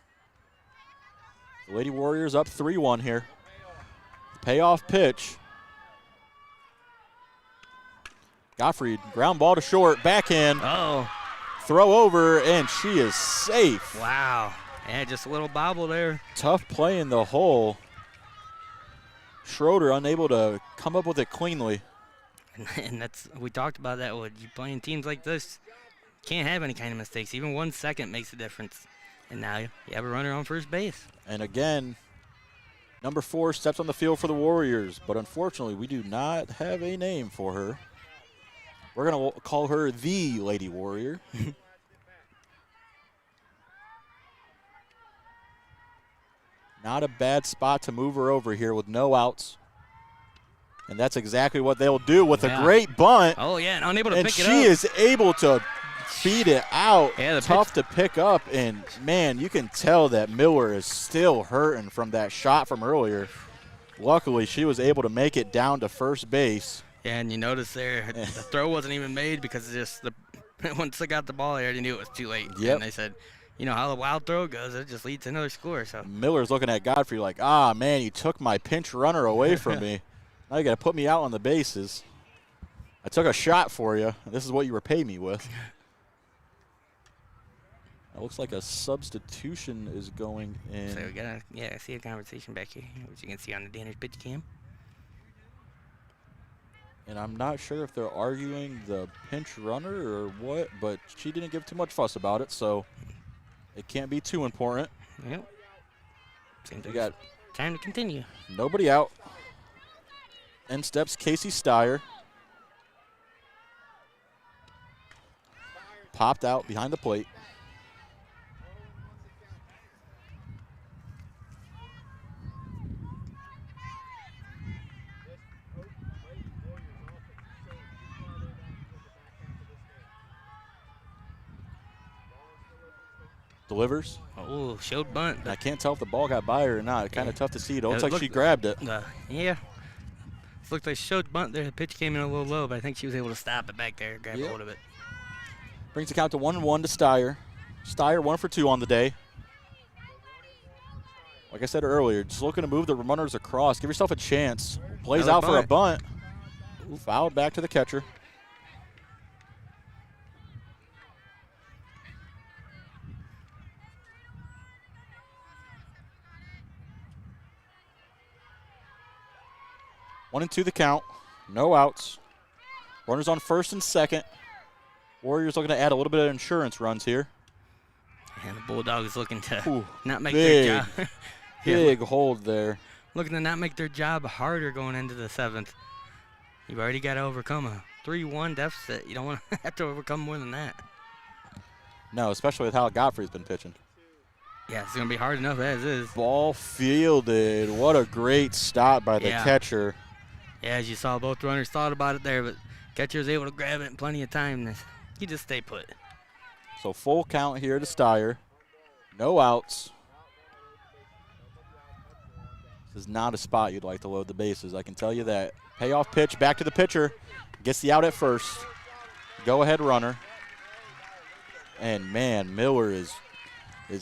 The Lady Warriors up 3-1 here. Payoff pitch. Gottfried, ground ball to short, backhand, Oh, throw over, and she is safe. wow. Yeah, just a little bobble there. Tough play in the hole. Schroeder unable to come up with it cleanly. And that's, we talked about that. When you playing teams like this, can't have any kind of mistakes. Even 1 second makes a difference. And now you have a runner on first base. And again, number 4 steps on the field for the Warriors, but unfortunately we do not have a name for her. We're going to call her the Lady Warrior. Not a bad spot to move her over here with no outs. And that's exactly what they'll do with a great bunt. Oh, yeah, and unable to And pick it up. she is able to feed it out. Yeah, the Tough to pick up. And, man, you can tell that Miller is still hurting from that shot from earlier. Luckily, she was able to make it down to first base. Yeah, and you notice there, the throw wasn't even made because just once they got the ball, they already knew it was too late. Yep. And they said, you know how the wild throw goes, it just leads to another score. So Miller's looking at Godfrey like, man, you took my pinch runner away from me. Now you got to put me out on the bases. I took a shot for you. This is what you were paying me with. It looks like a substitution is going in. we got I see a conversation back here, which you can see on the Danner's pitch cam. And I'm not sure if they're arguing the pinch runner or what, but she didn't give too much fuss about it, so it can't be too important. Yep. Seems We like got it's time to continue. nobody out. In steps Casey Steyer. Popped out behind the plate. Delivers. Oh, showed bunt. And I can't tell if the ball got by her or not. Kind of tough to see. It looks It like she looked- grabbed it. Yeah. It looked like she showed bunt there. The pitch came in a little low, but I think she was able to stop it back there, grab a hold of it. Brings the count to 1-1 to Steyer. Steyer 1 for 2 on the day. Like I said earlier, just looking to move the runners across. Give yourself a chance. Plays Another out for a bunt. Fouled back to the catcher. One and 2 the count. No outs. Runners on first and second. Warriors looking to add a little bit of insurance runs here. And the Bulldogs looking to Ooh, not make big, their job. big hold there. Looking to not make their job harder going into the 7th. You've already got to overcome a 3-1 deficit. You don't want to have to overcome more than that. No, especially with how Godfrey's been pitching. Yeah, it's going to be hard enough as is. Ball fielded. What a great stop by the catcher. Yeah, as you saw, both runners thought about it there, but catcher was able to grab it in plenty of time. He just stayed put. So full count here to Steyer. No outs. This is not a spot you'd like to load the bases, I can tell you that. Payoff pitch back to the pitcher. Gets the out at first. Go-ahead runner. And, man, Miller is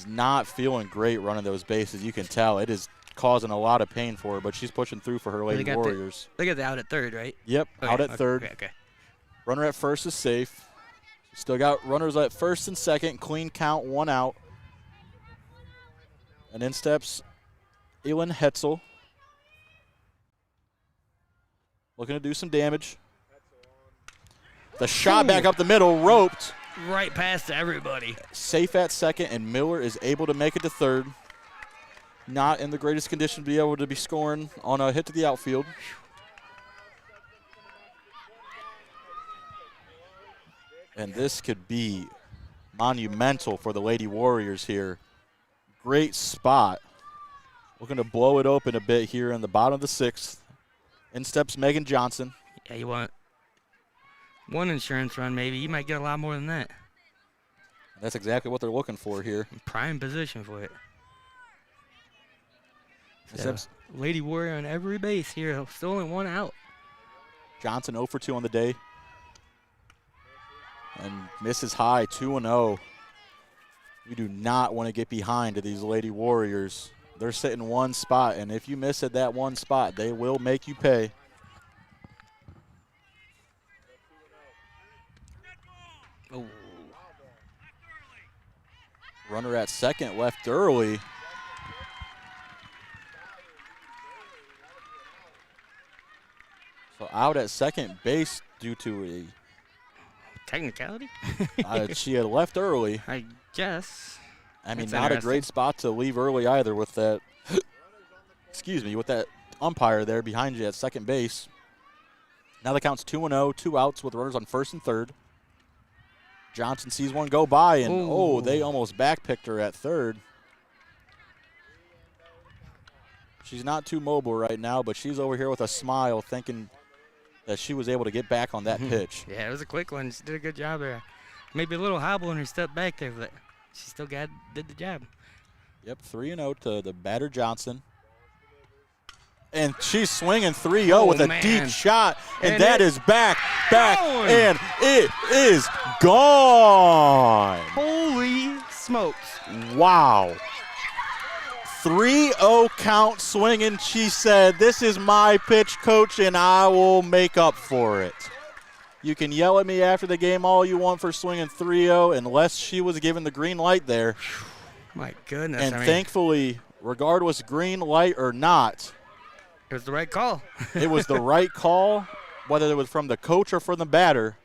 not feeling great running those bases. You can tell. It is causing a lot of pain for her, but she's pushing through for her Lady Warriors. They got the out at third, right? Yep, okay, out at third. Okay. Runner at first is safe. Still got runners at first and second. Clean count, 1 out. And in steps Elin Hetzel. Looking to do some damage. The shot back up the middle, roped. Right past everybody. Safe at second, and Miller is able to make it to third. Not in the greatest condition to be able to be scoring on a hit to the outfield. And this could be monumental for the Lady Warriors here. Great spot. Looking to blow it open a bit here in the bottom of the 6th. In steps Megan Johnson. Yeah, you want one insurance run maybe. You might get a lot more than that. That's exactly what they're looking for here. Prime position for it. So, Lady Warrior on every base here. Still only 1 out. Johnson 0 for 2 on the day. And misses high, 2-0. You do not want to get behind to these Lady Warriors. They're sitting 1 spot, and if you miss at that 1 spot, they will make you pay. Oh. Runner at second, left early. So out at second base due to a technicality? she had left early. I guess. I mean, That's not a great spot to leave early either with that, excuse me, with that umpire there behind you at second base. Now the count's 2-0, 2 outs with runners on first and third. Johnson sees one go by, and they almost backpicked her at third. She's not too mobile right now, but she's over here with a smile thinking that she was able to get back on that pitch. Yeah, it was a quick one. She did a good job there. Maybe a little hobble in her step back there, but she still did the job. Yep, 3-0 to the batter Johnson. And she's swinging 3-0 with a deep shot, and that is back, and it is gone. Holy smokes. Wow. 3-0 count swinging. She said, "This is my pitch, coach, and I will make up for it." You can yell at me after the game all you want for swinging 3-0, unless she was given the green light there. My goodness. And thankfully, regardless green light or not, it was the right call. It was the right call, whether it was from the coach or from the batter.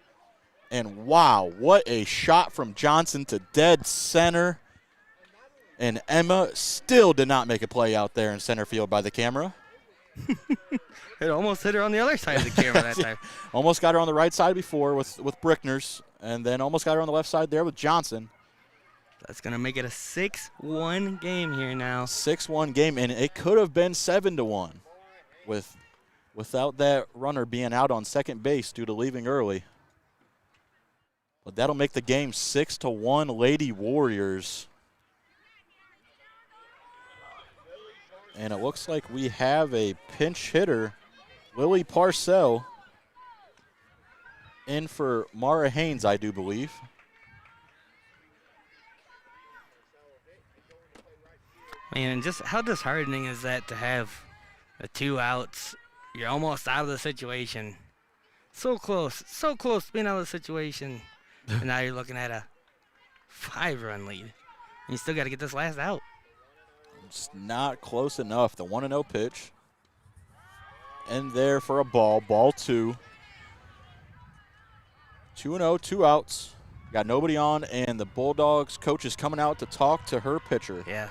And wow, what a shot from Johnson to dead center. And Emma still did not make a play out there in center field by the camera. It almost hit her on the other side of the camera that time. Almost got her on the right side before with Brickners, and then almost got her on the left side there with Johnson. That's going to make it a 6-1 game here now. 6-1 game, and it could have been 7-1 without that runner being out on second base due to leaving early. But that'll make the game 6-1 Lady Warriors. And it looks like we have a pinch hitter, Lily Parcell, in for Mara Haynes, I do believe. Man, and just how disheartening is that to have the 2 outs? You're almost out of the situation. So close to being out of the situation. And now you're looking at a 5-run lead. And you still got to get this last out. It's not close enough. The 1-0 pitch. And there for a ball. Ball 2. 2-0, 2 outs. Got nobody on, and the Bulldogs coach is coming out to talk to her pitcher. Yeah.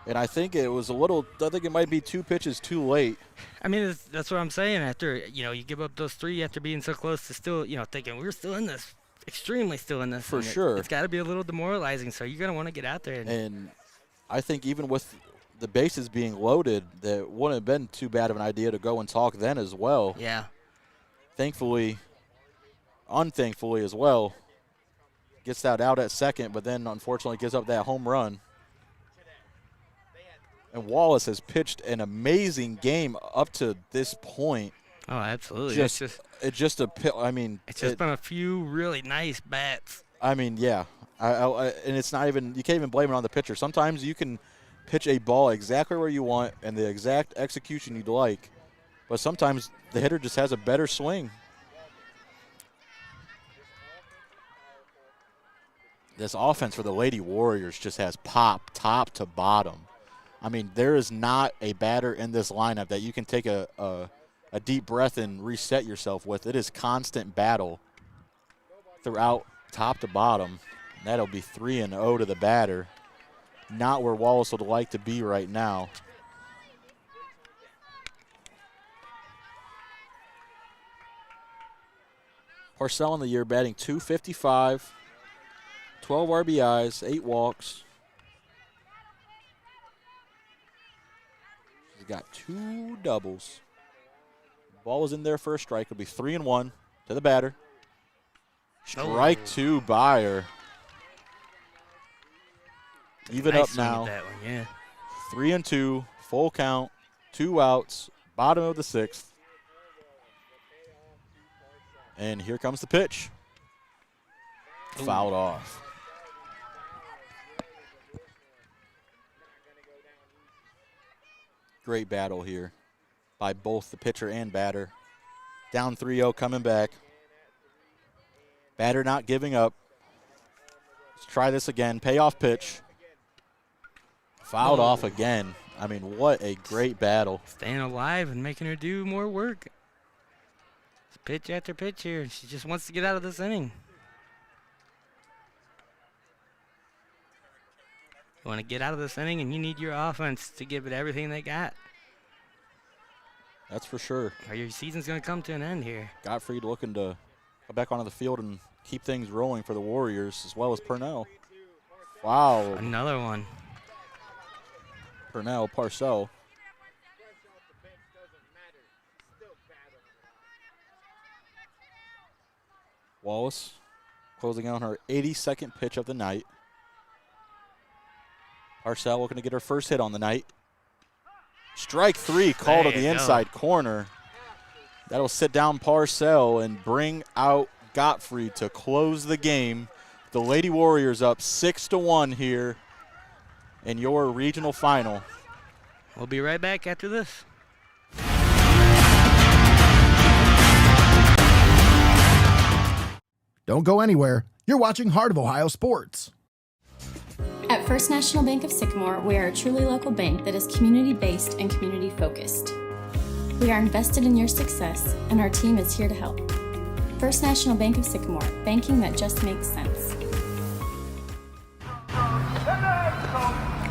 And I think it was I think it might be 2 pitches too late. I mean, that's what I'm saying. After, you give up those 3 after being so close to still, thinking we're still in this, extremely still in this. For sure. It's got to be a little demoralizing, so you're going to want to get out there. And I think even with the bases being loaded, that wouldn't have been too bad of an idea to go and talk then as well. Yeah. Unthankfully as well, gets that out at second, but then unfortunately gives up that home run. And Wallace has pitched an amazing game up to this point. Oh, absolutely. It's just been a few really nice bats. I mean, yeah. And it's not even, you can't even blame it on the pitcher. Sometimes you can pitch a ball exactly where you want and the exact execution you'd like, but sometimes the hitter just has a better swing. This offense for the Lady Warriors just has pop top to bottom. I mean, there is not a batter in this lineup that you can take a deep breath and reset yourself with. It is constant battle throughout top to bottom. And that'll be 3-0 to the batter. Not where Wallace would like to be right now. Parcell in the year batting .255, 12 RBIs, 8 walks. He's got 2 doubles. Ball is in there for a strike. It'll be 3-1 to the batter. Strike 2 Byer. Even nice up now. that one, yeah. 3-2, full count, 2 outs, bottom of the 6th. And here comes the pitch. Ooh. Fouled off. Great battle here by both the pitcher and batter. Down 3-0, coming back. Batter not giving up. Let's try this again. Payoff pitch. Fouled off again. I mean, what a great battle. Staying alive and making her do more work. It's pitch after pitch here. She just wants to get out of this inning. You want to get out of this inning, and you need your offense to give it everything they got. That's for sure. Or your season's going to come to an end here. Gottfried looking to go back onto the field and keep things rolling for the Warriors, as well as Purnell. Wow. Another one. Purnell, Parcell. Wallace closing on her 82nd pitch of the night. Parcell looking to get her first hit on the night. Strike 3 called to the inside corner. That'll sit down Parcell and bring out Gottfried to close the game. The Lady Warriors up 6-1 here in your regional final. We'll be right back after this. Don't go anywhere. You're watching Heart of Ohio Sports. At First National Bank of Sycamore, we are a truly local bank that is community-based and community-focused. We are invested in your success, and our team is here to help. First National Bank of Sycamore, banking that just makes sense.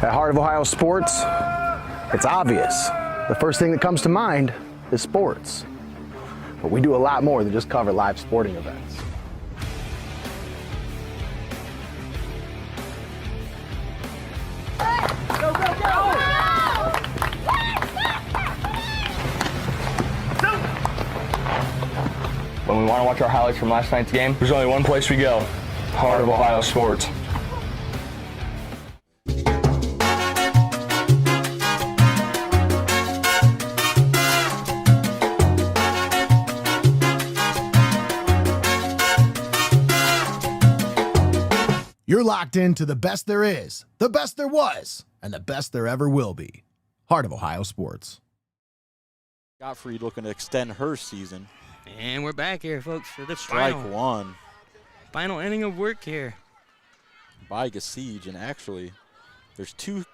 At Heart of Ohio Sports, it's obvious. The first thing that comes to mind is sports. But we do a lot more than just cover live sporting events. Go, go, go! When we want to watch our highlights from last night's game, there's only one place we go, Heart of Ohio Sports. You're locked into the best there is, the best there was, and the best there ever will be. Heart of Ohio Sports. Gottfried looking to extend her season. And we're back here, folks, for the Strike 1. Final inning of work here. By Siege, and actually, there's two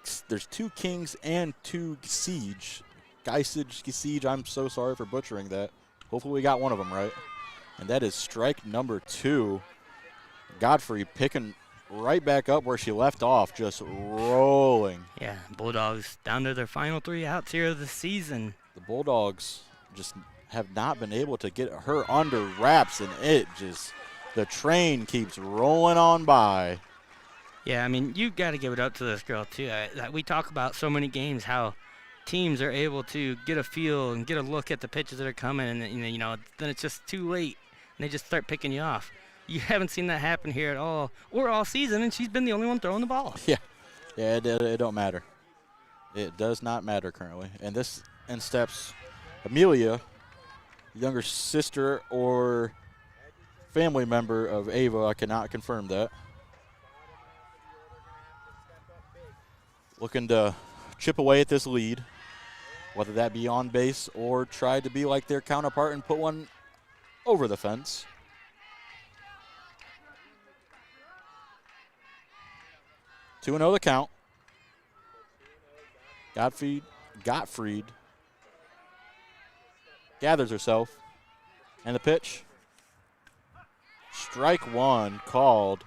Kings and 2 Siege. Siege, I'm so sorry for butchering that. Hopefully we got one of them right. And that is strike number 2. Godfrey picking right back up where she left off, just rolling. Yeah, Bulldogs down to their final 3 outs here of the season. The Bulldogs just have not been able to get her under wraps, and the train keeps rolling on by. Yeah, I mean, you got to give it up to this girl, too. We talk about so many games how teams are able to get a feel and get a look at the pitches that are coming, and then it's just too late, and they just start picking you off. You haven't seen that happen here at all, or all season, and she's been the only one throwing the ball. Yeah, it don't matter. It does not matter currently. And this in steps Amelia, younger sister or family member of Ava. I cannot confirm that. Looking to chip away at this lead, whether that be on base or try to be like their counterpart and put one over the fence. Two 2-0 the count. Gottfried gathers herself. And the pitch. Strike one called.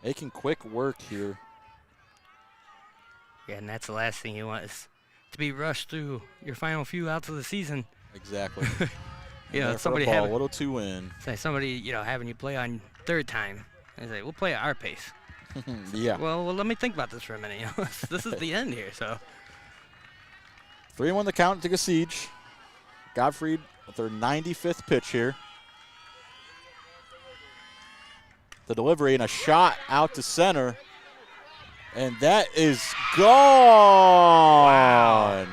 Making quick work here. Yeah, and that's the last thing you want is to be rushed through your final few outs of the season. Exactly. Somebody a having little two in. Say somebody, having you play on third time. And say, we'll play at our pace. Yeah. Well, let me think about this for a minute. This is the end here, so. 3-1 the count to Siege. Gottfried with their 95th pitch here. The delivery and a shot out to center. And that is gone. Wow.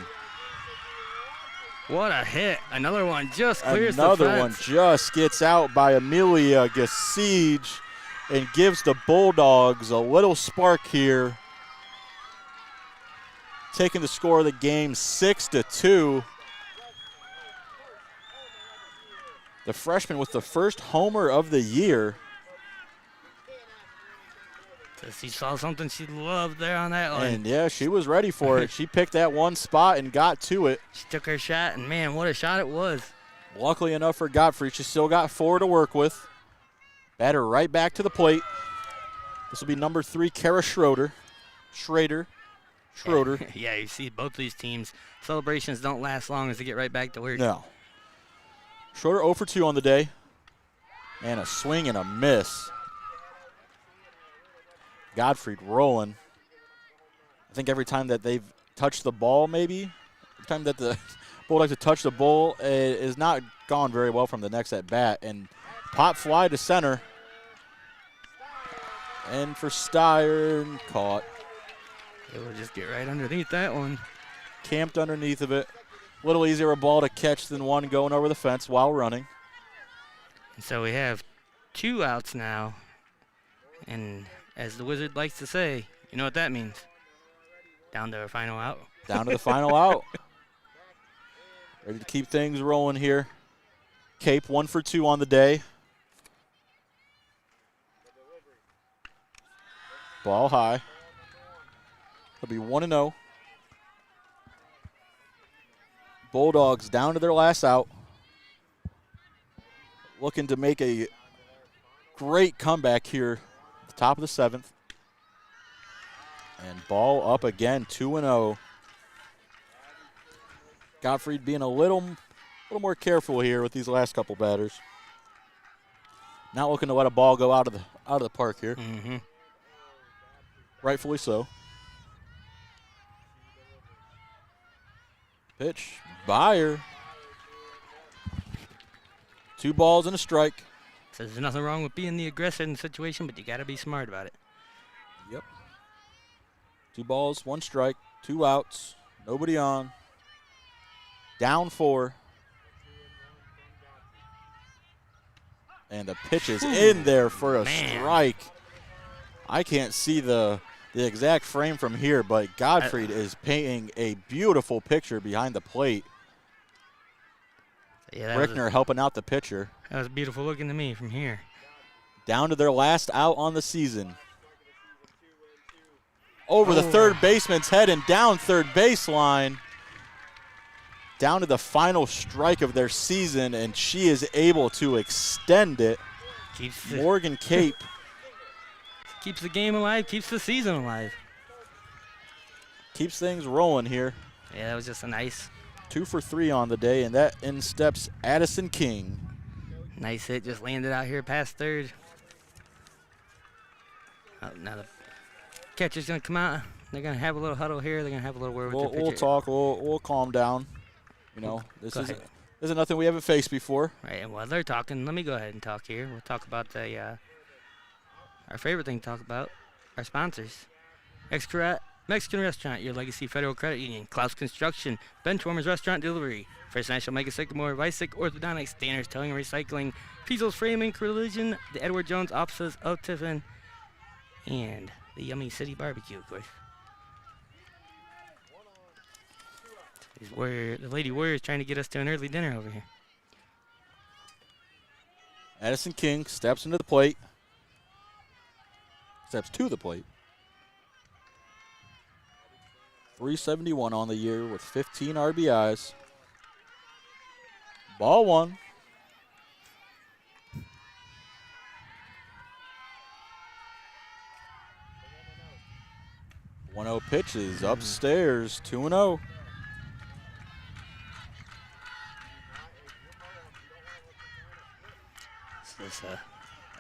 What a hit. Another one just clears the fence. Another one just gets out by Amelia Gasiege and gives the Bulldogs a little spark here. Taking the score of the game 6-2. The freshman with the first homer of the year. She saw something she loved there on that one. And, yeah, she was ready for it. She picked that one spot and got to it. She took her shot, and, man, what a shot it was. Luckily enough for Godfrey, she still got 4 to work with. Batter right back to the plate. This will be number 3, Kara Schroeder. Yeah, you see both these teams, celebrations don't last long as they get right back to work. No. Schroeder 0 for 2 on the day. And a swing and a miss. Gottfried rolling. I think every time that they've touched the ball, maybe, every time that the Bulldogs have touched the ball, it is not gone very well from the next at bat. And pop fly to center. And for Steyer, and caught. It will just get right underneath that one. Camped underneath of it. A little easier a ball to catch than one going over the fence while running. And so we have 2 outs now. And as the Wizard likes to say, you know what that means. Down to our final out. Down to the final out. Ready to keep things rolling here. Cape 1 for 2 on the day. Ball high. It'll be 1-0. Bulldogs down to their last out. Looking to make a great comeback here at the top of the 7th. And ball up again, 2-0. Gottfried being a little more careful here with these last couple batters. Not looking to let a ball go out of the park here. Mm-hmm. Rightfully so. Pitch, Byer. 2 balls and a strike. So there's nothing wrong with being the aggressor in the situation, but you got to be smart about it. Yep. 2 balls, 1 strike, 2 outs, nobody on. Down 4. And the pitch is in there for a strike. I can't see the exact frame from here, but Gottfried is painting a beautiful picture behind the plate. Yeah, Brickner helping out the pitcher. That was beautiful looking to me from here. Down to their last out on the season. Over the third baseman's head and down third baseline. down to the final strike of their season, and she is able to extend it. Morgan Cape keeps the game alive, keeps the season alive. Keeps things rolling here. Yeah, that was just a nice. 2 for 3 on the day, and that in steps Addison King. Nice hit, just landed out here past third. Oh, now the catcher's going to come out. They're going to have a little huddle here. They're going to have a little word with the pitcher. We'll talk. We'll calm down. You know, this isn't nothing we haven't faced before. Right, and while they're talking, let me go ahead and talk here. We'll talk about the our favorite thing to talk about, our sponsors. Xcaret Mexican Restaurant, your Legacy Federal Credit Union, Clouse Construction, Benchwarmers Restaurant Delivery, First National Mega Sycamore, Vicek Orthodontics, Stanners Towing and Recycling, Feasel's Framing Collision, the Edward Jones offices of Tiffin, and the Yummy City Barbecue, of course. The Lady Warriors trying to get us to an early dinner over here. Addison King steps into the plate. Steps to the plate. 371 on the year with 15 RBIs. Ball 1. .1-0 pitches upstairs, 2-0.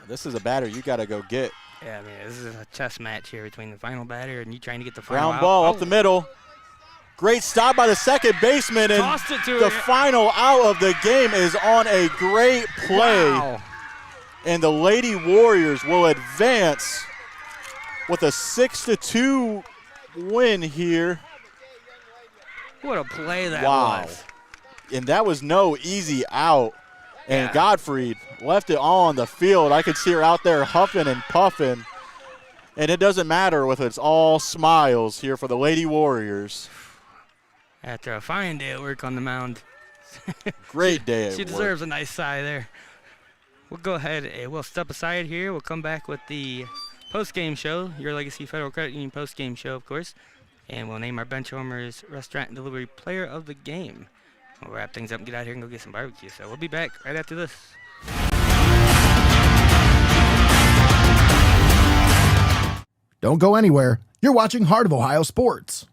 This is a batter you got to go get. Yeah, I mean, this is a chess match here between the final batter and you trying to get the final out. Ball up the middle. Great stop by the second baseman, and tossed it to the final out of the game is on a great play. Wow. And the Lady Warriors will advance with a 6-2 win here. What a play that was. And that was no easy out. And Godfrey left it on the field. I could see her out there huffing and puffing. And it doesn't matter if it's all smiles here for the Lady Warriors. After a fine day at work on the mound. Great day at work. She deserves a nice sigh there. We'll go ahead and we'll step aside here. We'll come back with the post-game show, your Legacy Federal Credit Union post-game show, of course. And we'll name our Benchwarmers Restaurant and Delivery Player of the Game. We'll wrap things up and get out here and go get some barbecue. So we'll be back right after this. Don't go anywhere. You're watching Heart of Ohio Sports.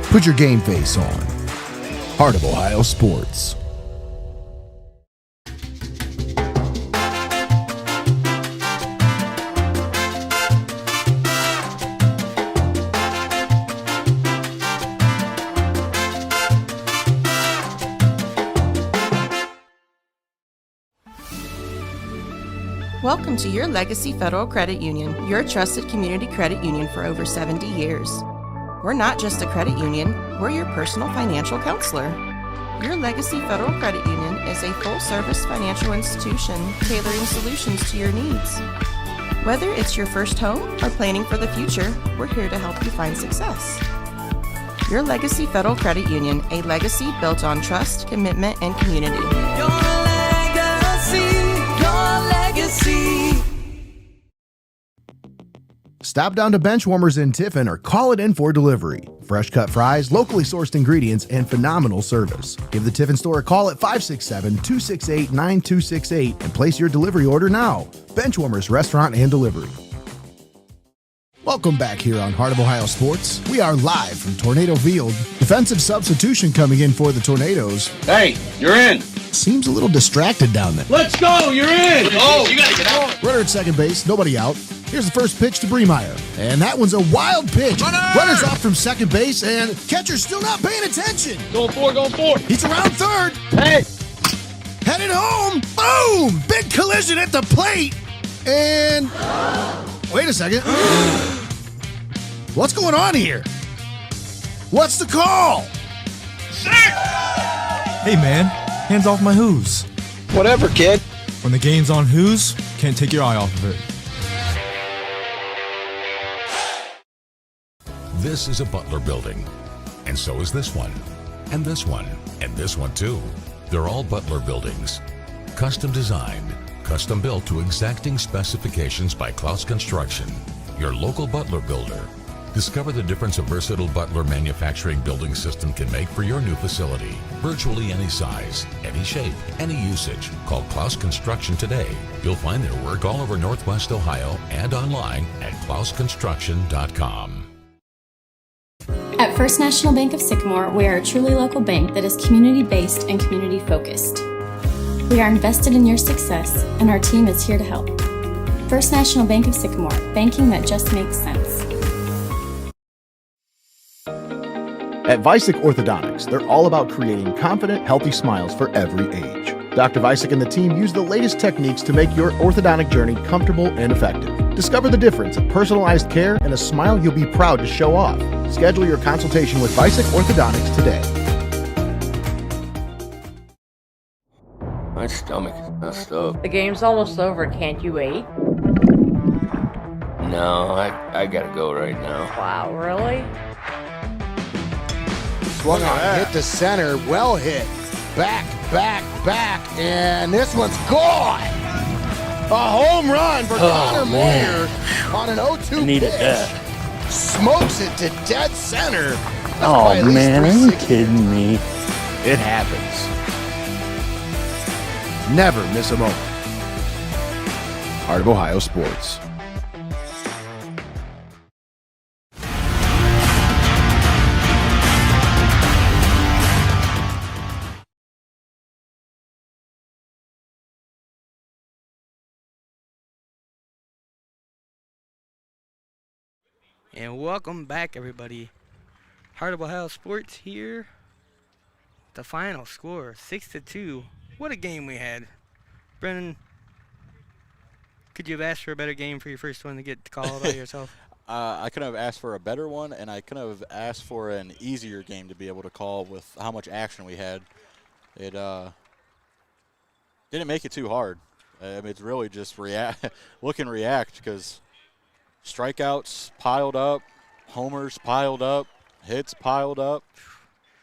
Put your game face on. Heart of Ohio Sports. Welcome to your Legacy Federal Credit Union, your trusted community credit union for over 70 years. We're not just a credit union, we're your personal financial counselor. Your Legacy Federal Credit Union is a full-service financial institution tailoring solutions to your needs. Whether it's your first home or planning for the future, we're here to help you find success. Your Legacy Federal Credit Union, a legacy built on trust, commitment, and community. Your legacy, your legacy. Stop down to Benchwarmers in Tiffin or call it in for delivery. Fresh cut fries, locally sourced ingredients, and phenomenal service. Give the Tiffin store a call at 567-268-9268 and place your delivery order now. Benchwarmers Restaurant and Delivery. Welcome back here on Heart of Ohio Sports. We are live from Tornado Field. Defensive substitution coming in for the Tornadoes. Hey, you're in. Seems a little distracted down there. Let's go, you're in. Oh, you gotta get out. Runner at second base, nobody out. Here's the first pitch to Bremeyer. And that one's a wild pitch. Runner's off from second base, and catcher's still not paying attention. Going for. He's around third. Hey. Headed home. Boom! Big collision at the plate. And wait a second. What's going on here? What's the call? Hey, man. Hands off my who's. Whatever, kid. When the game's on who's, can't take your eye off of it. This is a Butler building, And so is this one, and this one, and this one too. They're all Butler buildings. Custom designed, custom built to exacting specifications by Clouse Construction, your local Butler builder. Discover the difference a versatile Butler manufacturing building system can make for your new facility. Virtually any size, any shape, any usage. Call Clouse Construction today. You'll find their work all over Northwest Ohio and online at clouseconstruction.com. At First National Bank of Sycamore, we are a truly local bank that is community-based and community-focused. We are invested in your success, and our team is here to help. First National Bank of Sycamore, banking that just makes sense. At Vicek Orthodontics, they're all about creating confident, healthy smiles for every age. Dr. Vicek and the team use the latest techniques to make your orthodontic journey comfortable and effective. Discover the difference of personalized care and a smile you'll be proud to show off. Schedule your consultation with Vicek Orthodontics today. My stomach is messed up. The game's almost over. Can't you wait? No, I gotta go right now. Wow, really? Swung on, hit to center, well hit. Back, and this one's gone! A home run for Connor Moyer on an 0-2 pitch. Smokes it to dead center. Oh man, are you kidding me? It happens. Never miss a moment. Heart of Ohio Sports. And welcome back, everybody. Heart of Ohio Sports here. The final score, 6-2. What a game we had. Brendan, could you have asked for a better game for your first one to get called by yourself? I couldn't have asked for a better one, and I couldn't have asked for an easier game to be able to call with how much action we had. It didn't make it too hard. I mean, it's really just look and react, because strikeouts piled up, homers piled up, hits piled up,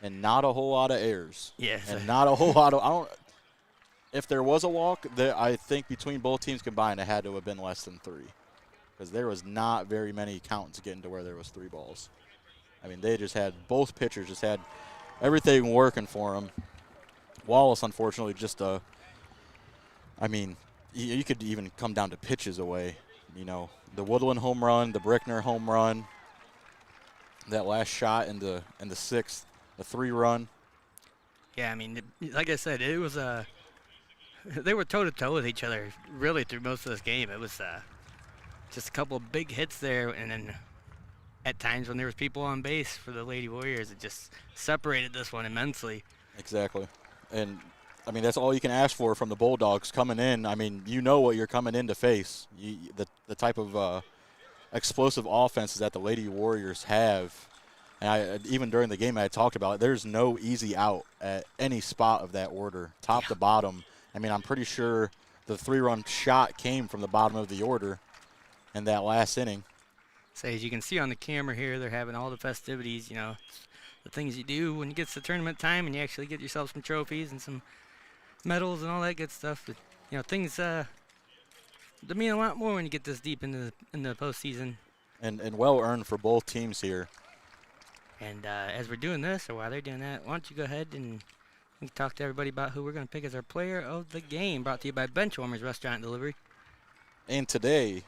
and not a whole lot of errors. Yes. And not a whole lot of if there was a walk, I think between both teams combined, it had to have been less than 3, because there was not very many counts getting to where there was 3 balls. I mean, both pitchers just had everything working for them. Wallace, unfortunately, I mean, you could even come down to pitches away. You know, the Woodland home run, the Brickner home run, that last shot in the 6th, the 3-run. Yeah, I mean, like I said, it was they were toe-to-toe with each other really through most of this game. It was just a couple of big hits there, and then at times when there was people on base for the Lady Warriors, it just separated this one immensely. Exactly. And I mean, that's all you can ask for from the Bulldogs coming in. I mean, you know what you're coming in to face. The type of explosive offenses that the Lady Warriors have. And even during the game I had talked about it, there's no easy out at any spot of that order, top to bottom. I mean, I'm pretty sure the 3-run shot came from the bottom of the order in that last inning. So as you can see on the camera here, they're having all the festivities, you know, the things you do when it gets to tournament time and you actually get yourself some trophies and some medals and all that good stuff. But, you know, things they mean a lot more when you get this deep in the postseason. And well earned for both teams here. And as we're doing this, or while they're doing that, why don't you go ahead and we can talk to everybody about who we're going to pick as our player of the game, brought to you by Benchwarmers Restaurant and Delivery. And today,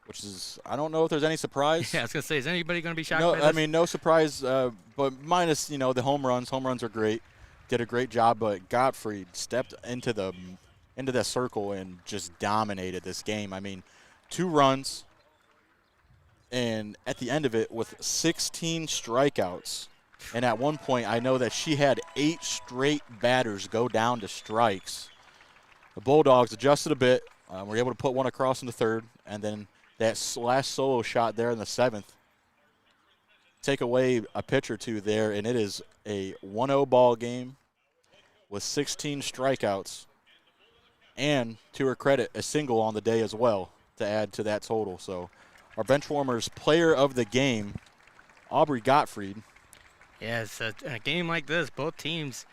which is, I don't know if there's any surprise. Yeah, I was going to say, is anybody going to be shocked by this? I mean, no surprise, but minus, you know, the home runs. Home runs are great. Did a great job, but Gottfried stepped into that circle and just dominated this game. I mean, 2 runs, and at the end of it with 16 strikeouts. And at one point, I know that she had 8 straight batters go down to strikes. The Bulldogs adjusted a bit. Were able to put one across in the 3rd, and then that last solo shot there in the 7th. Take away a pitch or 2 there, and it is a 1-0 ball game with 16 strikeouts. And to her credit, a single on the day as well to add to that total. So our Benchwarmers player of the game, Aubrey Gottfried, Yeah, it's a game like this, both teams,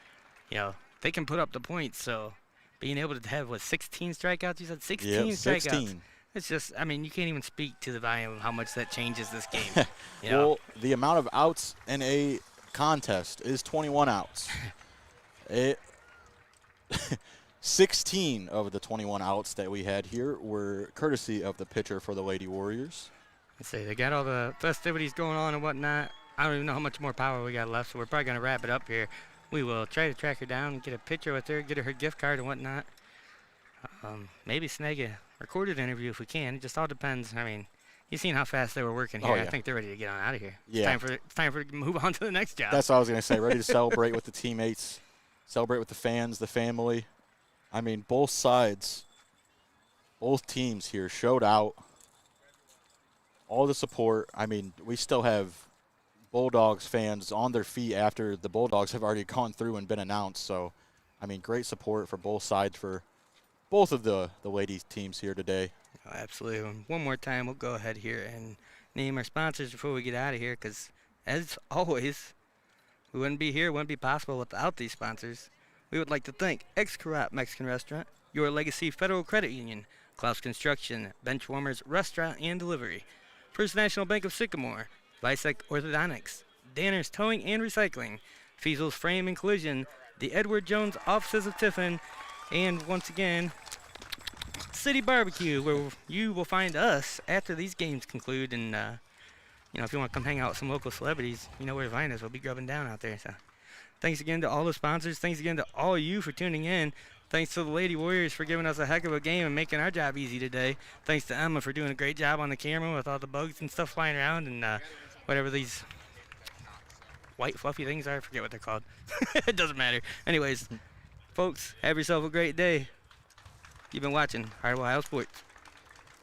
you know, they can put up the points. So being able to have, 16 strikeouts? You said 16 Yep, strikeouts. 16. It's just, I mean, you can't even speak to the volume of how much that changes this game. You know? Well, the amount of outs in a contest is 21 outs. 16 of the 21 outs that we had here were courtesy of the pitcher for the Lady Warriors. Let's see, they got all the festivities going on and whatnot. I don't even know how much more power we got left, so we're probably going to wrap it up here. We will try to track her down, get a picture with her, get her gift card and whatnot. Maybe snag a recorded interview if we can. It just all depends. I mean, you've seen how fast they were working here. Oh, yeah. I think they're ready to get on out of here. Yeah. It's time for to move on to the next job. That's what I was going to say. Ready to celebrate with the teammates, celebrate with the fans, the family. I mean, both sides, both teams here showed out. All the support. I mean, we still have Bulldogs fans on their feet after the Bulldogs have already gone through and been announced. So, I mean, great support for both sides for both of the ladies teams here today. Oh, absolutely. And one more time, we'll go ahead here and name our sponsors before we get out of here, because as always, we wouldn't be here, wouldn't be possible without these sponsors. We would like to thank Xcaret Mexican Restaurant, Your Legacy Federal Credit Union, Clouse Construction, Benchwarmers Restaurant and Delivery, First National Bank of Sycamore, Vicek Orthodontics, Danner's Towing and Recycling, Feasel's Frame and Collision, the Edward Jones Offices of Tiffin, and once again, City Barbecue, where you will find us after these games conclude. And, you know, if you want to come hang out with some local celebrities, you know where to find us. We'll be grubbing down out there. So thanks again to all the sponsors. Thanks again to all of you for tuning in. Thanks to the Lady Warriors for giving us a heck of a game and making our job easy today. Thanks to Emma for doing a great job on the camera with all the bugs and stuff flying around and whatever these white fluffy things are. I forget what they're called. It doesn't matter. Anyways, folks, have yourself a great day. You've been watching Heart of Ohio Sports.